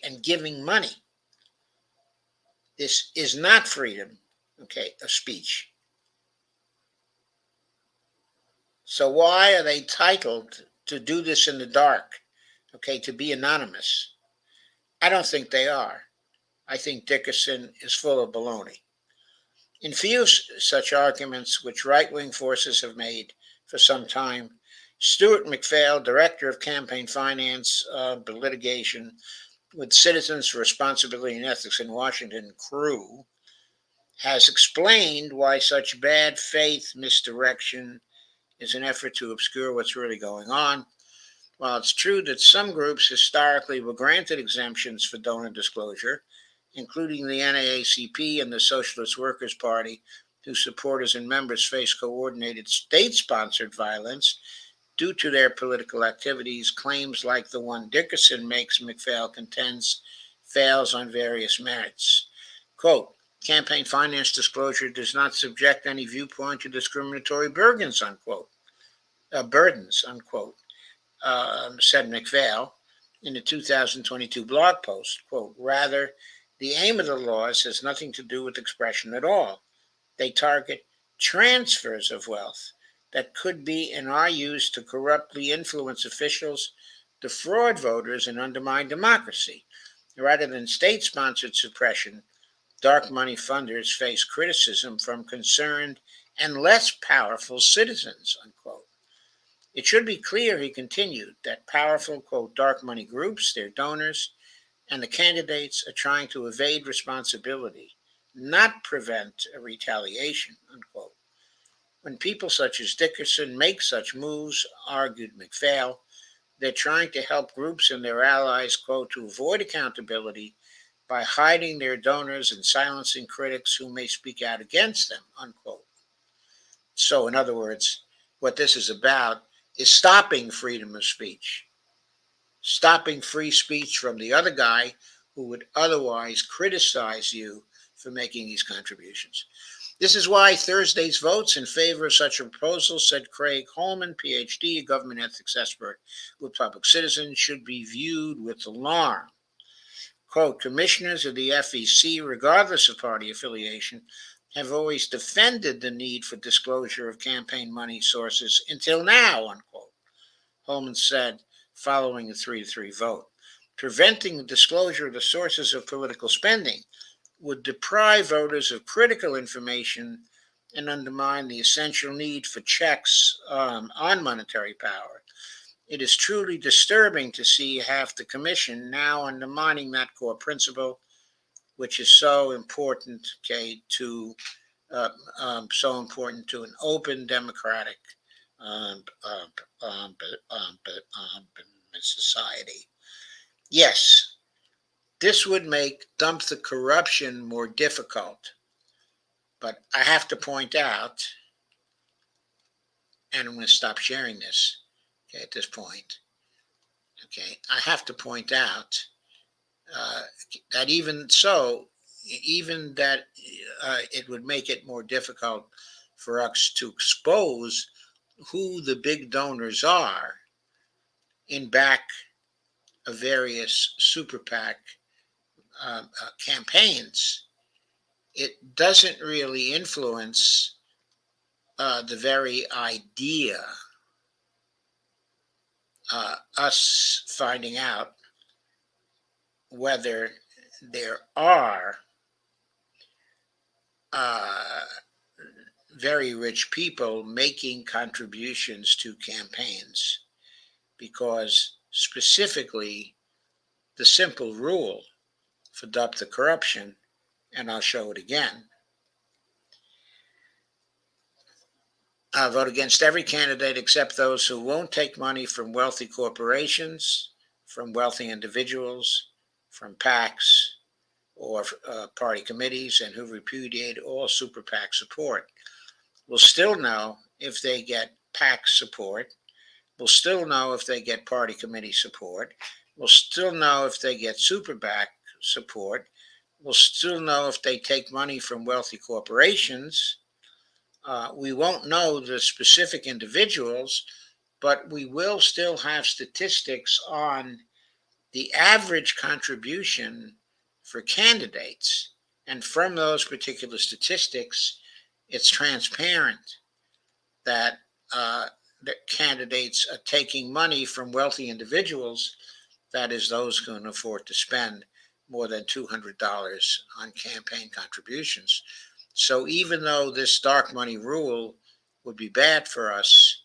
[SPEAKER 1] and giving money. This is not freedom, of speech. So why are they entitled to do this in the dark, to be anonymous? I don't think they are. I think Dickerson is full of baloney. In few such arguments, which right-wing forces have made for some time, Stuart McPhail, director of campaign finance litigation with Citizens for Responsibility and Ethics in Washington, CREW, has explained why such bad faith misdirection is an effort to obscure what's really going on. While it's true that some groups historically were granted exemptions for donor disclosure, including the NAACP and the Socialist Workers' Party, whose supporters and members face coordinated state-sponsored violence due to their political activities, claims like the one Dickerson makes, McPhail contends, fails on various merits. Quote, campaign finance disclosure does not subject any viewpoint to discriminatory burdens, unquote. Said McPhail in the 2022 blog post. Quote, rather, the aim of the laws has nothing to do with expression at all. They target transfers of wealth that could be and are used to corruptly influence officials, defraud voters, and undermine democracy. Rather than state-sponsored suppression, dark money funders face criticism from concerned and less powerful citizens, unquote. It should be clear, he continued, that powerful, quote, dark money groups, their donors, and the candidates are trying to evade responsibility, not prevent a retaliation, unquote. When people such as Dickerson make such moves, argued McPhail, they're trying to help groups and their allies, quote, to avoid accountability by hiding their donors and silencing critics who may speak out against them, unquote. So, in other words, what this is about is stopping freedom of speech, stopping free speech from the other guy who would otherwise criticize you for making these contributions. This is why Thursday's votes in favor of such a proposal, said Craig Holman, PhD, a government ethics expert with Public Citizen, should be viewed with alarm. Quote, commissioners of the FEC, regardless of party affiliation, have always defended the need for disclosure of campaign money sources until now, unquote. Holman said, following a 3-3 vote. Preventing the disclosure of the sources of political spending would deprive voters of critical information and undermine the essential need for checks on monetary power. It is truly disturbing to see half the commission now undermining that core principle, which is so important, to an open, democratic society. Yes, this would make dump the corruption more difficult, but I have to point out, and I'm going to stop sharing this at this point. I have to point out that even that it would make it more difficult for us to expose who the big donors are in back of various super PAC campaigns. It doesn't really influence the very idea, us finding out whether there are very rich people making contributions to campaigns, because specifically the simple rule for Stop the Corruption, and I'll show it again. I'll vote against every candidate except those who won't take money from wealthy corporations, from wealthy individuals, from PACs or party committees, and who repudiate all super PAC support. We'll still know if they get PAC support. We'll still know if they get party committee support. We'll still know if they get super PAC support. We'll still know if they take money from wealthy corporations. We won't know the specific individuals, but we will still have statistics on the average contribution for candidates. And from those particular statistics, it's transparent that that candidates are taking money from wealthy individuals, that is, those who can afford to spend more than $200 on campaign contributions. So even though this dark money rule would be bad for us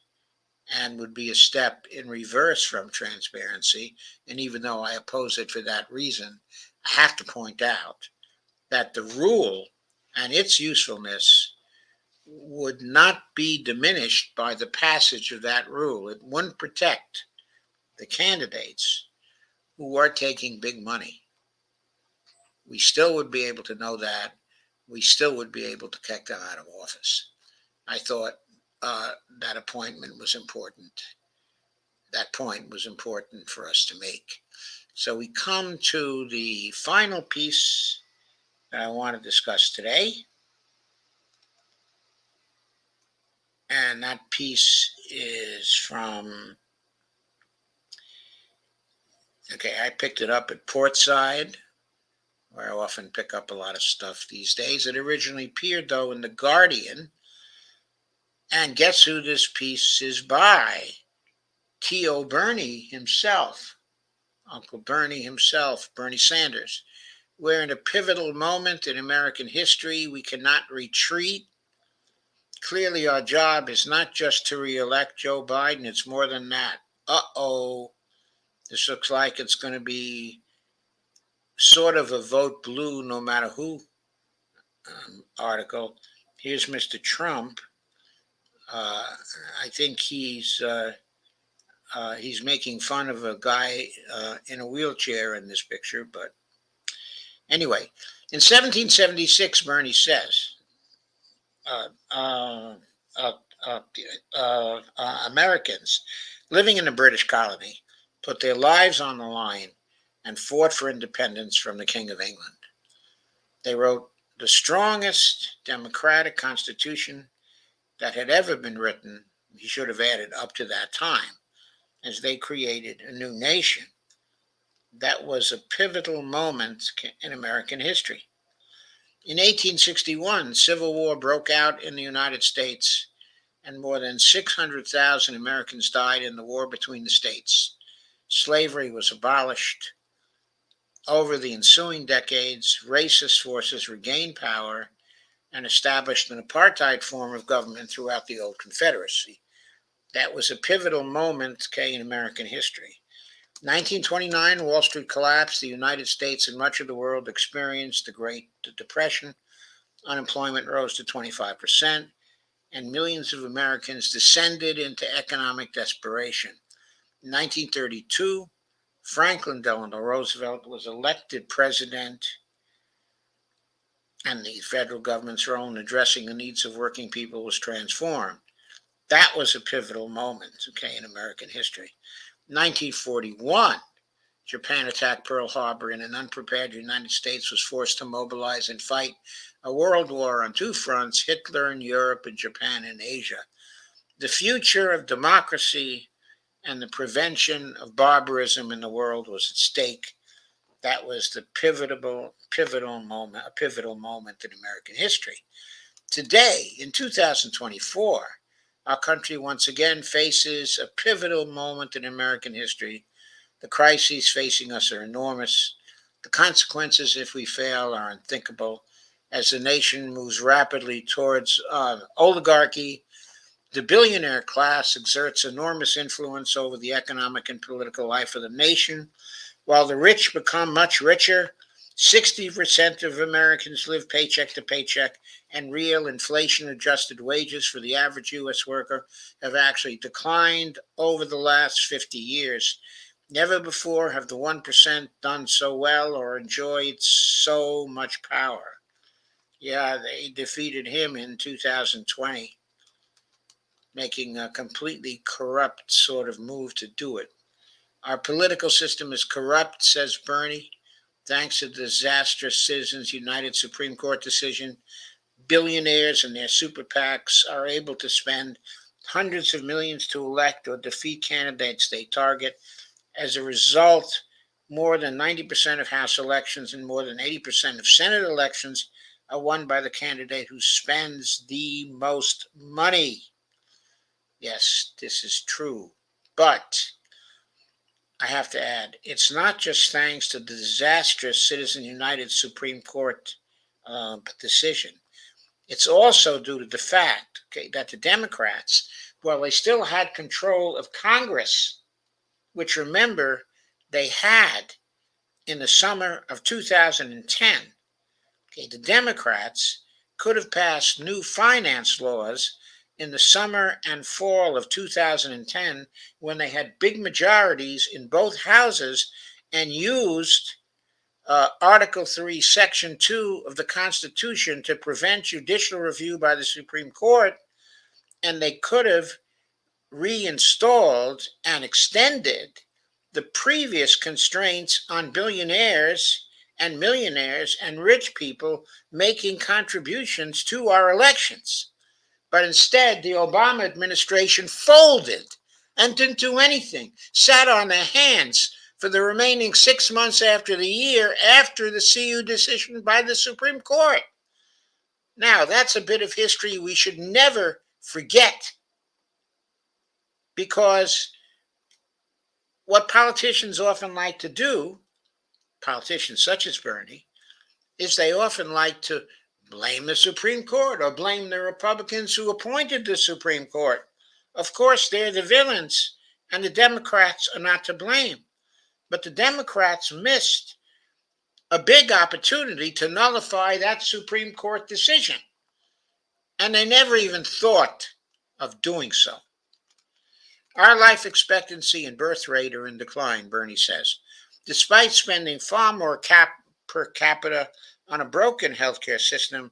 [SPEAKER 1] and would be a step in reverse from transparency, and even though I oppose it for that reason, I have to point out that the rule and its usefulness would not be diminished by the passage of that rule. It wouldn't protect the candidates who are taking big money. We still would be able to know that. We still would be able to kick them out of office. I thought that appointment was important. That point was important for us to make. So we come to the final piece that I want to discuss today. And that piece is from, I picked it up at Portside, where I often pick up a lot of stuff these days. It originally appeared, though, in The Guardian. And guess who this piece is by? T.O. Bernie himself, Uncle Bernie himself, Bernie Sanders. We're in a pivotal moment in American history. We cannot retreat. Clearly, our job is not just to re-elect Joe Biden. It's more than that. Uh-oh. This looks like it's going to be sort of a vote blue no matter who article. Here's Mr. Trump. I think he's making fun of a guy in a wheelchair in this picture. But anyway, in 1776, Bernie says, Americans living in a British colony put their lives on the line and fought for independence from the King of England. They wrote the strongest democratic constitution that had ever been written. He should have added up to that time, as they created a new nation. That was a pivotal moment in American history. In 1861, civil war broke out in the United States, and more than 600,000 Americans died in the war between the states. Slavery was abolished. Over the ensuing decades, racist forces regained power and established an apartheid form of government throughout the old Confederacy. That was a pivotal moment, in American history. 1929, Wall Street collapsed. The United States and much of the world experienced the Great Depression. Unemployment rose to 25%, and millions of Americans descended into economic desperation. In 1932, Franklin Delano Roosevelt was elected president, and the federal government's role in addressing the needs of working people was transformed. That was a pivotal moment, in American history. 1941, Japan attacked Pearl Harbor, and an unprepared United States was forced to mobilize and fight a world war on two fronts, Hitler in Europe and Japan in Asia. The future of democracy and the prevention of barbarism in the world was at stake. That was the pivotal moment in American history. Today, in 2024, our country once again faces a pivotal moment in American history. The crises facing us are enormous. The consequences, if we fail, are unthinkable. As the nation moves rapidly towards oligarchy, the billionaire class exerts enormous influence over the economic and political life of the nation. While the rich become much richer, 60% of Americans live paycheck to paycheck, and real inflation-adjusted wages for the average U.S. worker have actually declined over the last 50 years. Never before have the 1% done so well or enjoyed so much power. Yeah, they defeated him in 2020. making a completely corrupt sort of move to do it. Our political system is corrupt, says Bernie, thanks to the disastrous Citizens United Supreme Court decision. Billionaires and their super PACs are able to spend hundreds of millions to elect or defeat candidates they target. As a result, more than 90% of House elections and more than 80% of Senate elections are won by the candidate who spends the most money. Yes, this is true. But I have to add, it's not just thanks to the disastrous Citizens United Supreme Court decision. It's also due to the fact, that the Democrats, while they still had control of Congress, which remember they had in the summer of 2010, the Democrats could have passed new finance laws in the summer and fall of 2010 when they had big majorities in both houses and used Article 3, Section 2 of the Constitution to prevent judicial review by the Supreme Court, and they could have reinstalled and extended the previous constraints on billionaires and millionaires and rich people making contributions to our elections. But instead, the Obama administration folded and didn't do anything, sat on their hands for the remaining 6 months after the year after the CU decision by the Supreme Court. Now, that's a bit of history we should never forget, because what politicians often like to do, politicians such as Bernie, is they often like to blame the Supreme Court or blame the Republicans who appointed the Supreme Court. Of course, they're the villains, and the Democrats are not to blame. But the Democrats missed a big opportunity to nullify that Supreme Court decision, and they never even thought of doing so. Our life expectancy and birth rate are in decline, Bernie says. Despite spending far more per capita on a broken healthcare system,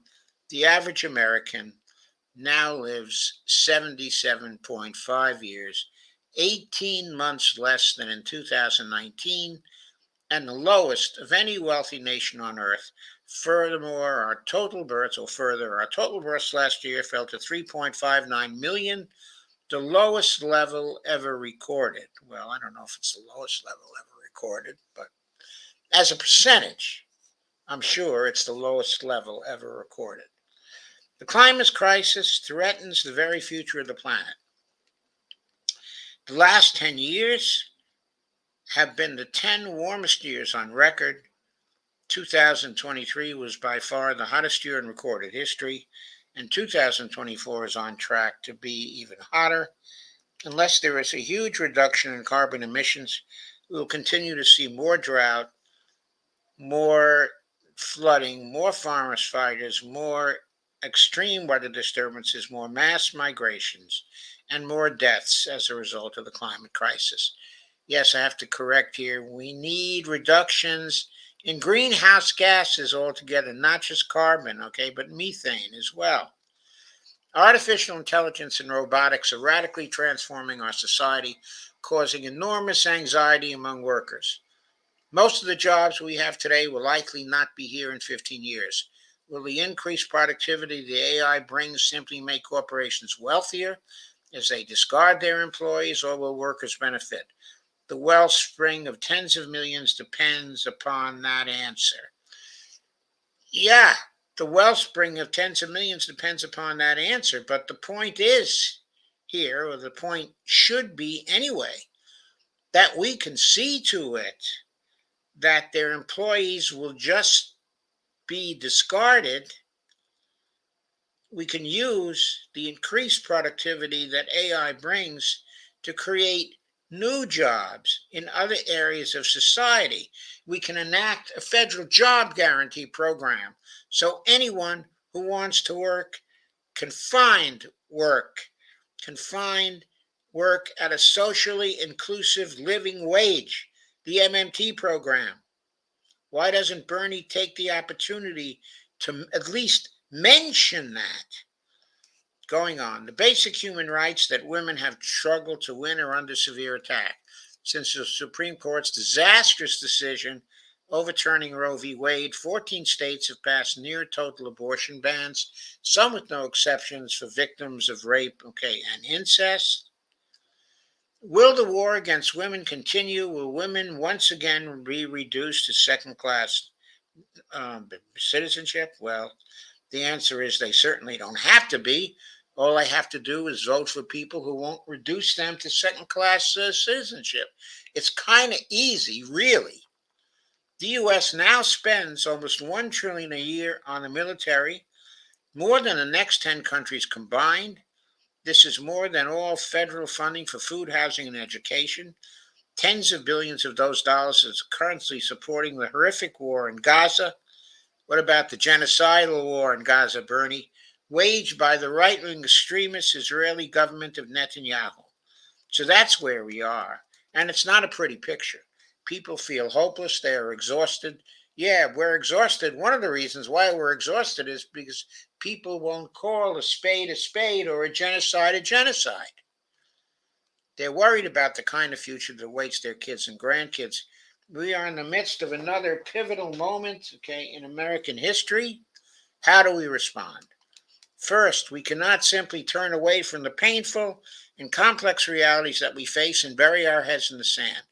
[SPEAKER 1] the average American now lives 77.5 years, 18 months less than in 2019, and the lowest of any wealthy nation on earth. Furthermore, our total births last year fell to 3.59 million, the lowest level ever recorded. Well, I don't know if it's the lowest level ever recorded, but as a percentage, I'm sure it's the lowest level ever recorded. The climate crisis threatens the very future of the planet. The last 10 years have been the 10 warmest years on record. 2023 was by far the hottest year in recorded history, and 2024 is on track to be even hotter. Unless there is a huge reduction in carbon emissions, we will continue to see more drought, more flooding, more forest fires, more extreme weather disturbances, more mass migrations, and more deaths as a result of the climate crisis. Yes, I have to correct here. We need reductions in greenhouse gases altogether, not just carbon, but methane as well. Artificial intelligence and robotics are radically transforming our society, causing enormous anxiety among workers. Most of the jobs we have today will likely not be here in 15 years. Will the increased productivity the AI brings simply make corporations wealthier as they discard their employees, or will workers benefit? The wellspring of tens of millions depends upon that answer. Yeah, the wellspring of tens of millions depends upon that answer, but the point is here, or the point should be anyway, that we can see to it that their employees will just be discarded. We can use the increased productivity that AI brings to create new jobs in other areas of society. We can enact a federal job guarantee program so anyone who wants to work can find work at a socially inclusive living wage, the MMT program. Why doesn't Bernie take the opportunity to at least mention that? Going on, the basic human rights that women have struggled to win are under severe attack. Since the Supreme Court's disastrous decision overturning Roe v. Wade, 14 states have passed near total abortion bans, some with no exceptions for victims of rape, and incest. Will the war against women continue? Will women once again be reduced to second class citizenship? Well, the answer is they certainly don't have to be. All they have to do is vote for people who won't reduce them to second class citizenship. It's kind of easy, really. The U.S. now spends almost $1 trillion a year on the military, more than the next 10 countries combined. This is more than all federal funding for food, housing, and education. Tens of billions of those dollars is currently supporting the horrific war in Gaza. What about the genocidal war in Gaza, Bernie, waged by the right-wing extremist Israeli government of Netanyahu? So that's where we are. And it's not a pretty picture. People feel hopeless. They are exhausted. Yeah, we're exhausted. One of the reasons why we're exhausted is because people won't call a spade or a genocide a genocide. They're worried about the kind of future that awaits their kids and grandkids. We are in the midst of another pivotal moment, in American history. How do we respond? First, we cannot simply turn away from the painful and complex realities that we face and bury our heads in the sand.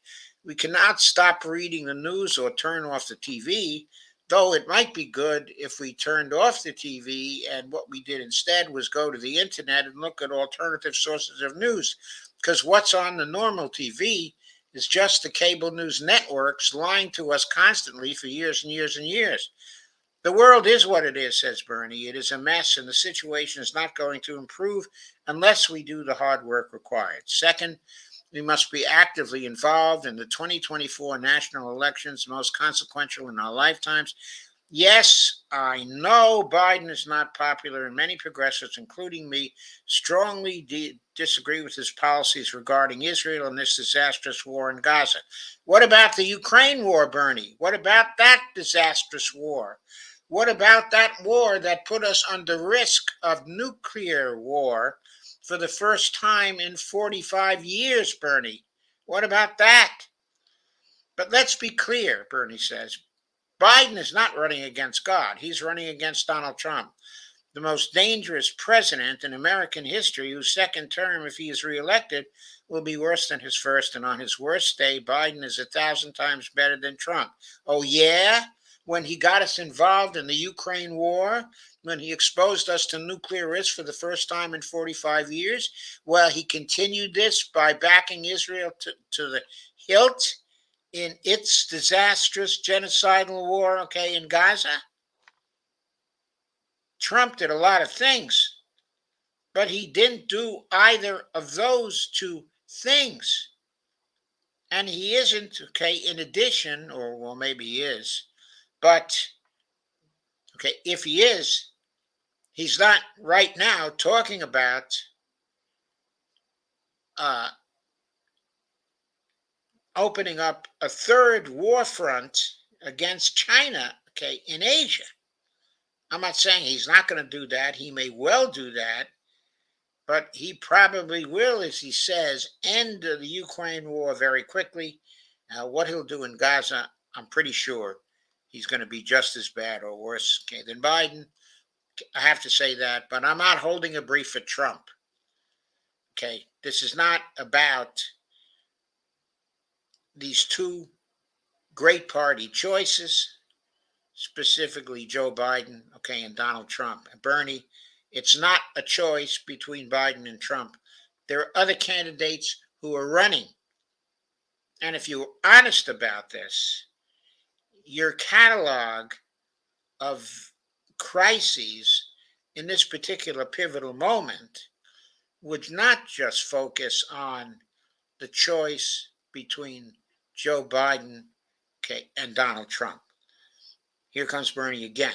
[SPEAKER 1] We cannot stop reading the news or turn off the TV, though it might be good if we turned off the TV and what we did instead was go to the internet and look at alternative sources of news. Because what's on the normal TV is just the cable news networks lying to us constantly for years and years and years. The world is what it is, says Bernie. It is a mess, and the situation is not going to improve unless we do the hard work required. Second, we must be actively involved in the 2024 national elections, most consequential in our lifetimes. Yes, I know Biden is not popular, and many progressives, including me, strongly disagree with his policies regarding Israel and this disastrous war in Gaza. What about the Ukraine war, Bernie? What about that disastrous war? What about that war that put us under risk of nuclear war for the first time in 45 years, Bernie? What about that? But let's be clear, Bernie says. Biden is not running against God. He's running against Donald Trump, the most dangerous president in American history, whose second term, if he is reelected, will be worse than his first. And on his worst day, Biden is 1,000 times better than Trump. Oh, yeah? When he got us involved in the Ukraine war, when he exposed us to nuclear risk for the first time in 45 years, well, he continued this by backing Israel to the hilt in its disastrous genocidal war, in Gaza. Trump did a lot of things, but he didn't do either of those two things. And he isn't, in addition, or well, maybe he is, but, if he is, he's not right now talking about opening up a third war front against China, in Asia. I'm not saying he's not going to do that. He may well do that, but he probably will, as he says, end the Ukraine war very quickly. What he'll do in Gaza, I'm pretty sure he's going to be just as bad or worse, than Biden. I have to say that, but I'm not holding a brief for Trump. This is not about these two great party choices, specifically Joe Biden, and Donald Trump. And Bernie, it's not a choice between Biden and Trump. There are other candidates who are running. And if you're honest about this, your catalog of crises in this particular pivotal moment would not just focus on the choice between Joe Biden, and Donald Trump. Here comes Bernie again.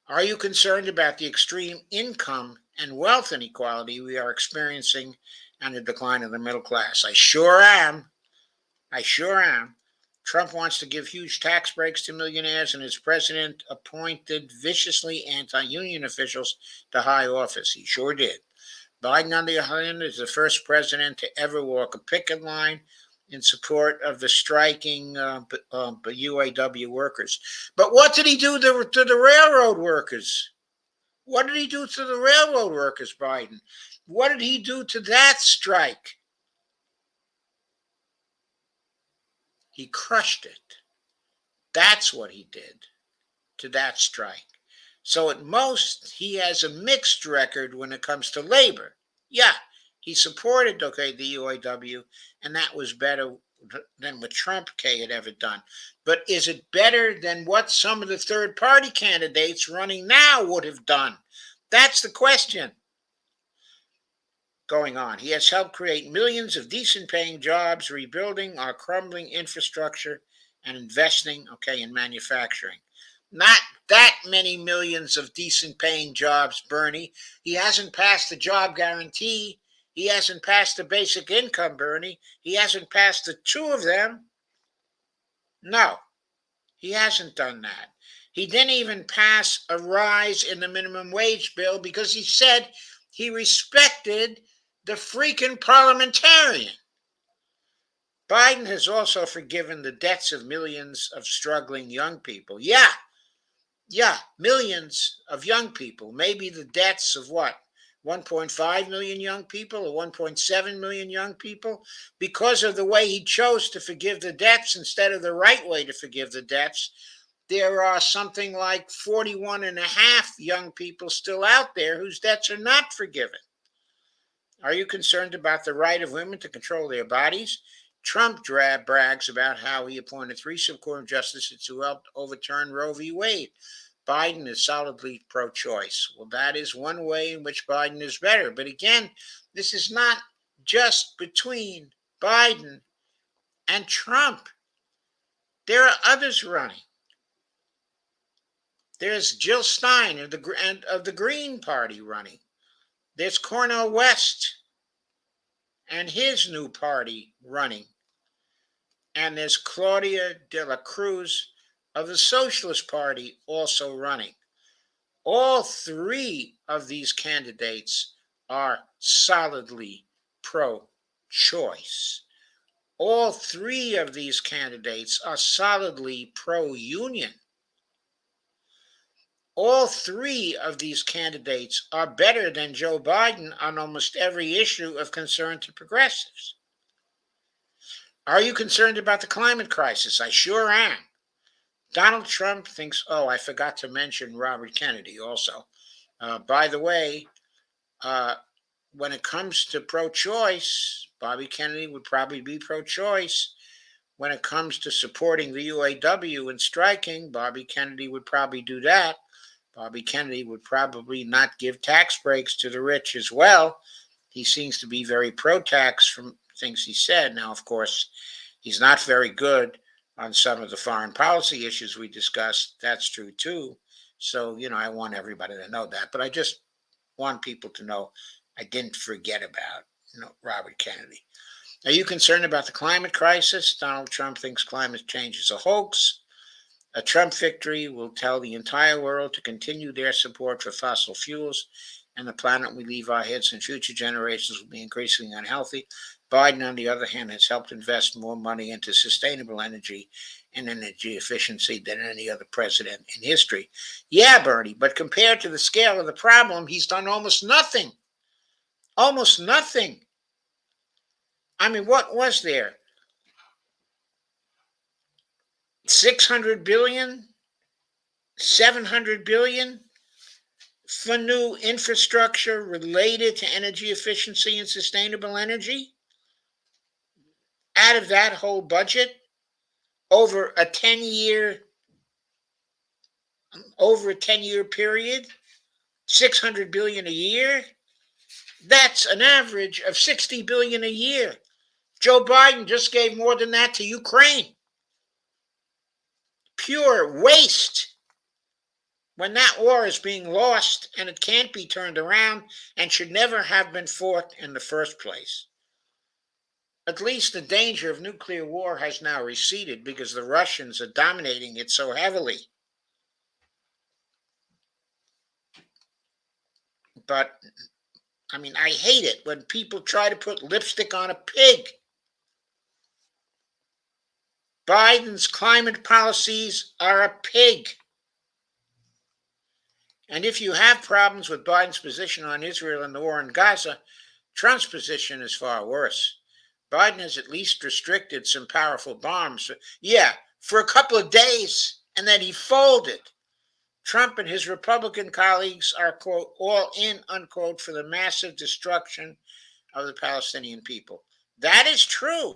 [SPEAKER 1] Are you concerned about the extreme income and wealth inequality we are experiencing and the decline of the middle class? I sure am. Trump wants to give huge tax breaks to millionaires, and his president appointed viciously anti-union officials to high office. He sure did. Biden, on the other hand, is the first president to ever walk a picket line in support of the striking UAW workers. But what did he do to the railroad workers? What did he do to the railroad workers, Biden? What did he do to that strike? He crushed it. That's what he did to that strike. So at most, he has a mixed record when it comes to labor. Yeah, he supported, the UAW, and that was better than what Trump had ever done. But is it better than what some of the third party candidates running now would have done? That's the question going on. He has helped create millions of decent paying jobs, rebuilding our crumbling infrastructure and investing, in manufacturing. Not that many millions of decent paying jobs, Bernie. He hasn't passed the job guarantee. He hasn't passed the basic income, Bernie. He hasn't passed the two of them. No, he hasn't done that. He didn't even pass a rise in the minimum wage bill because he said he respected the freaking parliamentarian. Biden has also forgiven the debts of millions of struggling young people. Yeah, millions of young people. Maybe the debts of what? 1.5 million young people or 1.7 million young people, because of the way he chose to forgive the debts instead of the right way to forgive the debts. There are something like 41 and a half young people still out there whose debts are not forgiven. Are you concerned about the right of women to control their bodies? Trump brags about how he appointed 3 Supreme Court justices who helped overturn Roe v. Wade. Biden is solidly pro-choice. Well, that is one way in which Biden is better. But again, this is not just between Biden and Trump. There are others running. There's Jill Stein of the Green Party running. There's Cornel West and his new party running. And there's Claudia de la Cruz of the Socialist Party also running. All 3 of these candidates are solidly pro-choice. All 3 of these candidates are solidly pro-union. All 3 of these candidates are better than Joe Biden on almost every issue of concern to progressives. Are you concerned about the climate crisis? I sure am. Donald Trump thinks, I forgot to mention Robert Kennedy also. By the way, when it comes to pro-choice, Bobby Kennedy would probably be pro-choice. When it comes to supporting the UAW and striking, Bobby Kennedy would probably do that. Bobby Kennedy would probably not give tax breaks to the rich as well. He seems to be very pro-tax from things he said. Now, of course, he's not very good on some of the foreign policy issues we discussed. That's true too. So, I want everybody to know that. But I just want people to know I didn't forget about, Robert Kennedy. Are you concerned about the climate crisis? Donald Trump thinks climate change is a hoax. A Trump victory will tell the entire world to continue their support for fossil fuels, and the planet we leave our heads in future generations will be increasingly unhealthy. Biden, on the other hand, has helped invest more money into sustainable energy and energy efficiency than any other president in history. Yeah, Bernie, but compared to the scale of the problem, he's done almost nothing. Almost nothing. I mean, what was there? 600 billion? 700 billion? For new infrastructure related to energy efficiency and sustainable energy? Out of that whole budget, over a 10-year period, 600 billion a year. That's an average of 60 billion a year. Joe Biden just gave more than that to Ukraine. Pure waste. When that war is being lost and it can't be turned around and should never have been fought in the first place. At least the danger of nuclear war has now receded because the Russians are dominating it so heavily. But I mean, I hate it when people try to put lipstick on a pig. Biden's climate policies are a pig. And if you have problems with Biden's position on Israel and the war in Gaza, Trump's position is far worse. Biden has at least restricted some powerful bombs. Yeah, for a couple of days, and then he folded. Trump and his Republican colleagues are, quote, all in, unquote, for the massive destruction of the Palestinian people. That is true.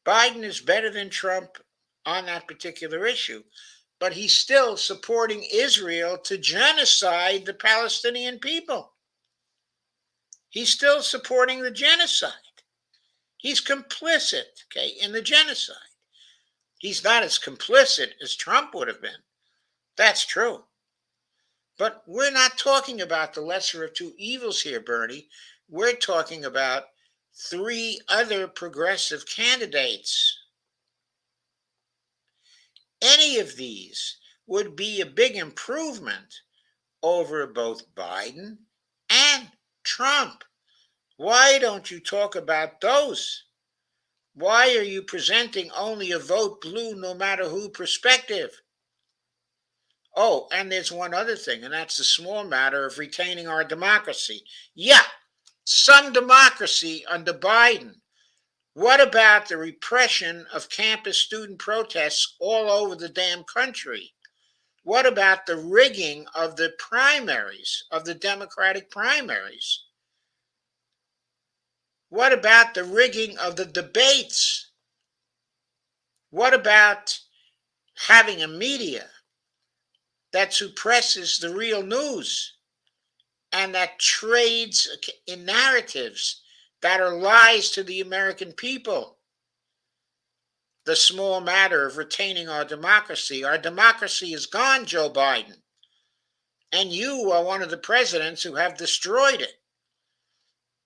[SPEAKER 1] Biden is better than Trump on that particular issue, but he's still supporting Israel to genocide the Palestinian people. He's still supporting the genocide. He's complicit, okay, in the genocide. He's not as complicit as Trump would have been. That's true. But we're not talking about the lesser of two evils here, Bernie. We're talking about 3 other progressive candidates. Any of these would be a big improvement over both Biden and Trump. Why don't you talk about those? Why are you presenting only a vote blue no matter who perspective? Oh, and there's one other thing, and that's the small matter of retaining our democracy. Yeah, some democracy under Biden. What about the repression of campus student protests all over the damn country? What about the rigging of the primaries, of the Democratic primaries? What about the rigging of the debates? What about having a media that suppresses the real news and that trades in narratives that are lies to the American people? The small matter of retaining our democracy. Our democracy is gone, Joe Biden. And you are one of the presidents who have destroyed it.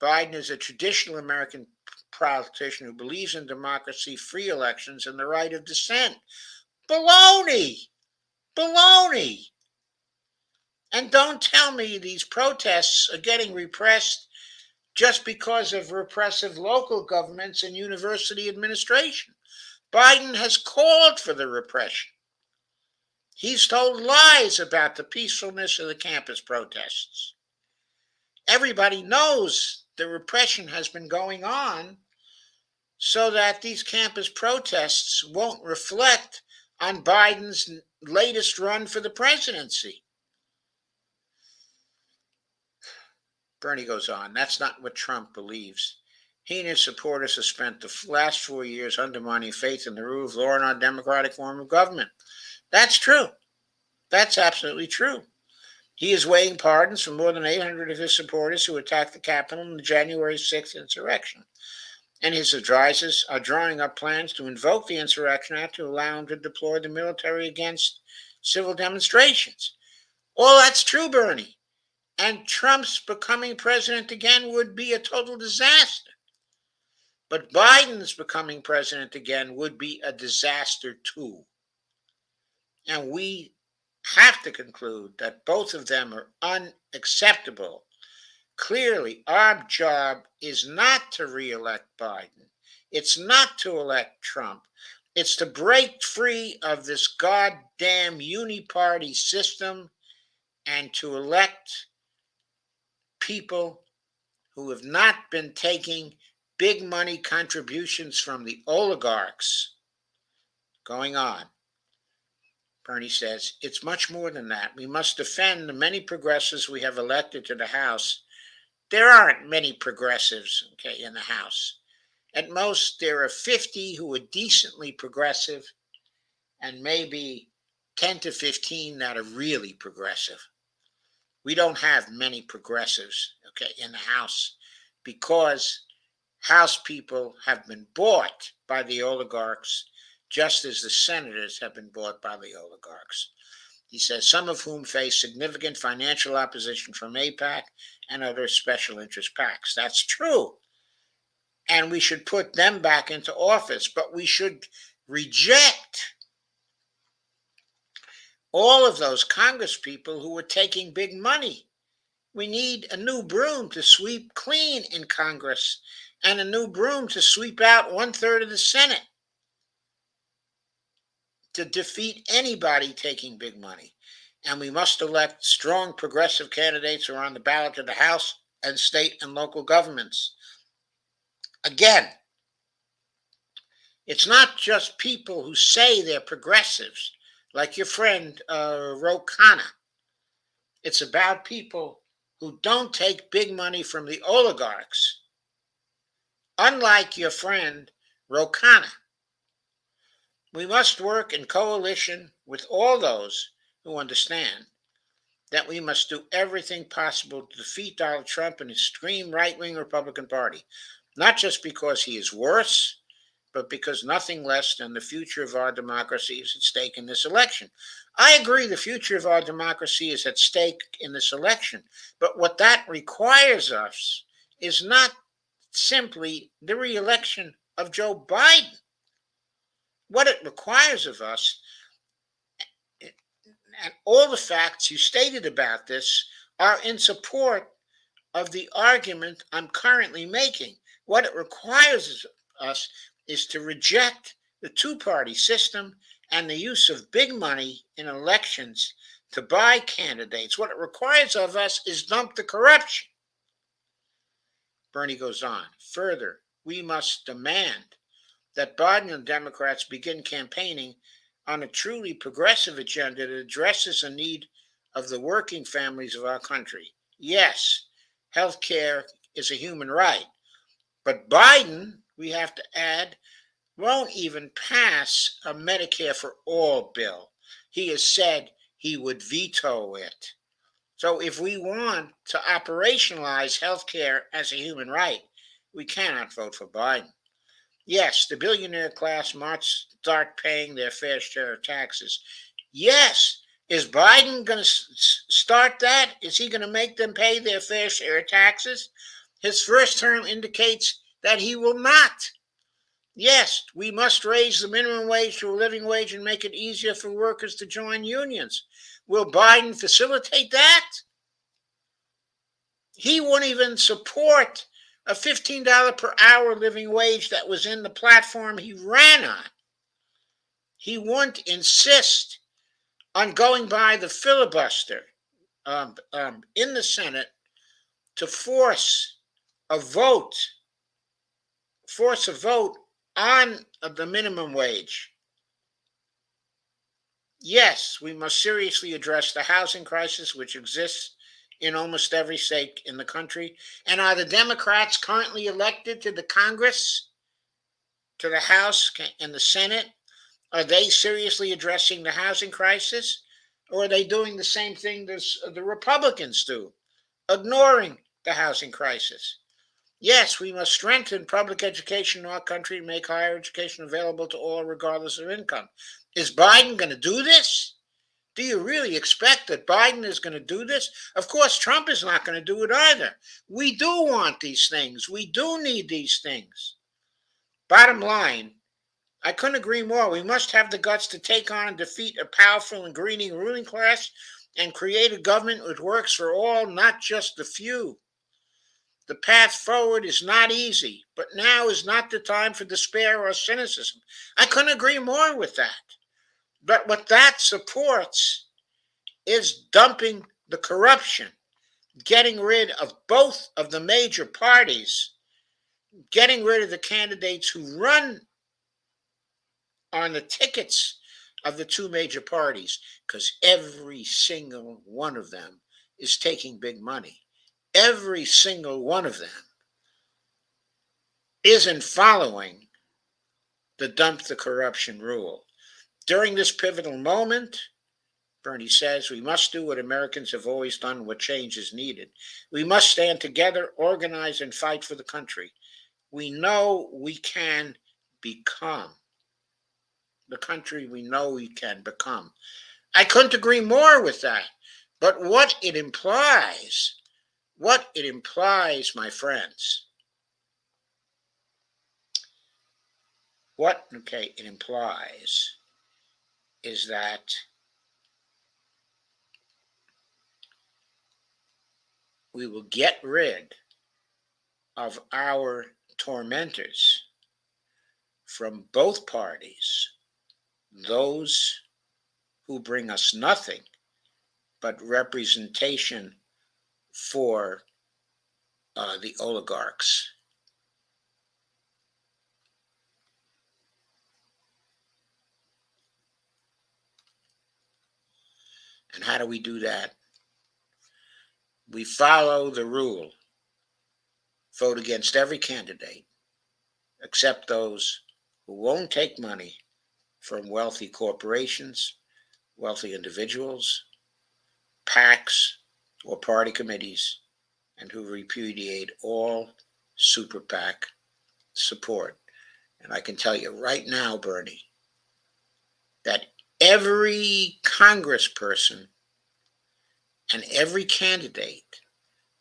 [SPEAKER 1] Biden is a traditional American politician who believes in democracy, free elections, and the right of dissent. Baloney! Baloney! And don't tell me these protests are getting repressed just because of repressive local governments and university administration. Biden has called for the repression. He's told lies about the peacefulness of the campus protests. Everybody knows the repression has been going on so that these campus protests won't reflect on Biden's latest run for the presidency. Bernie goes on, that's not what Trump believes. He and his supporters have spent the last 4 years undermining faith in the rule of law and our democratic form of government. That's true. That's absolutely true. He is weighing pardons for more than 800 of his supporters who attacked the Capitol in the January 6th insurrection. And his advisors are drawing up plans to invoke the Insurrection Act to allow him to deploy the military against civil demonstrations. All that's true, Bernie. And Trump's becoming president again would be a total disaster. But Biden's becoming president again would be a disaster too. And we have to conclude that both of them are unacceptable. Clearly, our job is not to re-elect Biden. It's not to elect Trump. It's to break free of this goddamn uni-party system and to elect people who have not been taking big money contributions from the oligarchs. Going on. Bernie says, it's much more than that. We must defend the many progressives we have elected to the House. There aren't many progressives, okay, in the House. At most, there are 50 who are decently progressive and maybe 10 to 15 that are really progressive. We don't have many progressives, okay, in the House because House people have been bought by the oligarchs just as the senators have been bought by the oligarchs. He says, some of whom face significant financial opposition from AIPAC and other special interest PACs. That's true. And we should put them back into office, but we should reject all of those Congress people who were taking big money We need a new broom to sweep clean in Congress and a new broom to sweep out 1/3 of the Senate to defeat anybody taking big money. And we must elect strong progressive candidates who are on the ballot to the House and state and local governments. Again, it's not just people who say they're progressives, like your friend Ro Khanna. It's about people who don't take big money from the oligarchs. Unlike your friend Ro Khanna, we must work in coalition with all those who understand that we must do everything possible to defeat Donald Trump and his extreme right-wing Republican Party, not just because he is worse, but because nothing less than the future of our democracy is at stake in this election. I agree the future of our democracy is at stake in this election, but what that requires us is not simply the re-election of Joe Biden. What it requires of us, and all the facts you stated about this, are in support of the argument I'm currently making. What it requires us is to reject the two-party system and the use of big money in elections to buy candidates. What it requires of us is dump the corruption. Bernie goes on. Further, we must demand that Biden and Democrats begin campaigning on a truly progressive agenda that addresses the need of the working families of our country. Yes, health care is a human right, but Biden, we have to add, won't even pass a Medicare for All bill. He has said he would veto it. So if we want to operationalize health care as a human right, we cannot vote for Biden. Yes, the billionaire class must start paying their fair share of taxes. Yes, is Biden going to start that? Is he going to make them pay their fair share of taxes? His first term indicates that he will not. Yes, we must raise the minimum wage to a living wage and make it easier for workers to join unions. Will Biden facilitate that? He won't even support a $15 per hour living wage that was in the platform he ran on. He won't insist on going by the filibuster in the Senate to force a vote on the minimum wage. Yes, we must seriously address the housing crisis which exists in almost every state in the country. And are the Democrats currently elected to the Congress, to the House and the Senate? Are they seriously addressing the housing crisis? Or are they doing the same thing as the Republicans do, ignoring the housing crisis? Yes, we must strengthen public education in our country and make higher education available to all regardless of income. Is Biden going to do this? Do you really expect that Biden is going to do this? Of course, Trump is not going to do it either. We do want these things. We do need these things. Bottom line, I couldn't agree more. We must have the guts to take on and defeat a powerful and greedy ruling class and create a government which works for all, not just the few. The path forward is not easy, but now is not the time for despair or cynicism. I couldn't agree more with that. But what that supports is dumping the corruption, getting rid of both of the major parties, getting rid of the candidates who run on the tickets of the two major parties, because every single one of them is taking big money. Every single one of them isn't following the dump the corruption rule. During this pivotal moment, Bernie says, we must do what Americans have always done, what change is needed. We must stand together, organize, and fight for the country. We know we can become the country we know we can become. I couldn't agree more with that. But what it implies, my friends, it implies is that we will get rid of our tormentors from both parties, those who bring us nothing but representation for the oligarchs. And how do we do that? We follow the rule: vote against every candidate except those who won't take money from wealthy corporations, wealthy individuals, PACs, or party committees, and who repudiate all super PAC support. And I can tell you right now, Bernie, that every congressperson and every candidate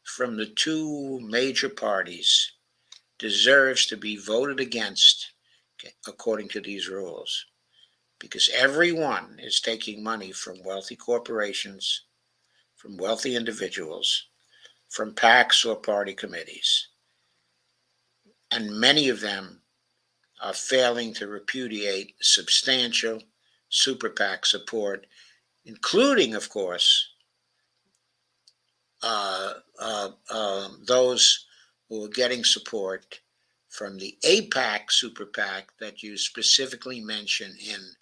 [SPEAKER 1] from the two major parties deserves to be voted against, okay, according to these rules, because everyone is taking money from wealthy corporations, from wealthy individuals, from PACs or party committees. And many of them are failing to repudiate substantial super PAC support, including, of course, those who are getting support from the AIPAC super PAC that you specifically mention in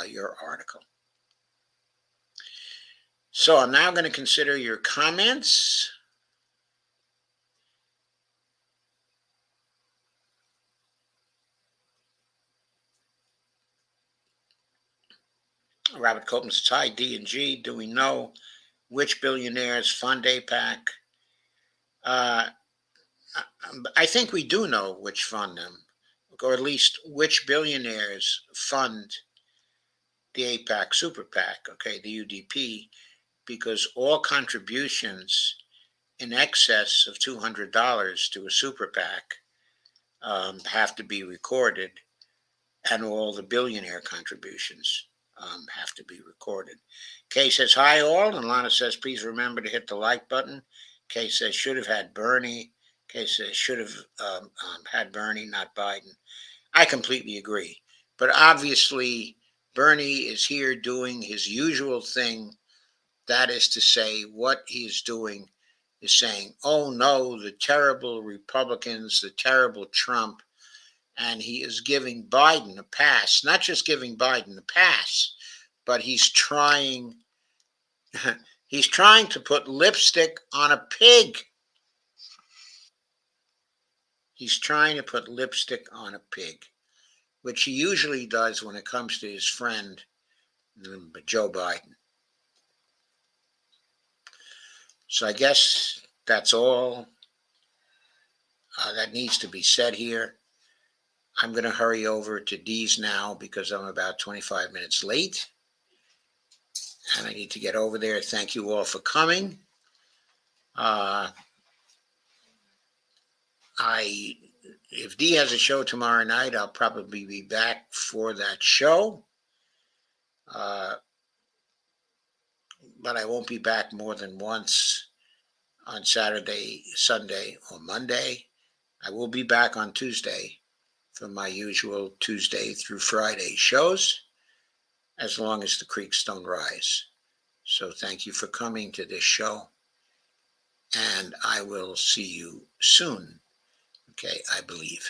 [SPEAKER 1] your article. So I'm now going to consider your comments. Robert Copeland says, hi, D&G. Do we know which billionaires fund AIPAC? I think we do know which fund them, or at least which billionaires fund the AIPAC Super PAC, okay, the UDP, because all contributions in excess of $200 to a super PAC have to be recorded, and all the billionaire contributions have to be recorded. Kay says, hi all, and Lana says, please remember to hit the like button. Kay says, should have had Bernie. Kay says, should have had Bernie, not Biden. I completely agree. But obviously, Bernie is here doing his usual thing. That is to say, what he is doing is saying, oh no, the terrible Republicans, the terrible Trump, and he is giving Biden a pass. Not just giving Biden a pass, but he's trying to put lipstick on a pig. He's trying to put lipstick on a pig, which he usually does when it comes to his friend, Joe Biden. So I guess that's all that needs to be said here. I'm going to hurry over to D's now because I'm about 25 minutes late. And I need to get over there. Thank you all for coming. If D has a show tomorrow night, I'll probably be back for that show. But I won't be back more than once on Saturday, Sunday, or Monday. I will be back on Tuesday for my usual Tuesday through Friday shows, as long as the creeks don't rise. So thank you for coming to this show, and I will see you soon. Okay, I believe.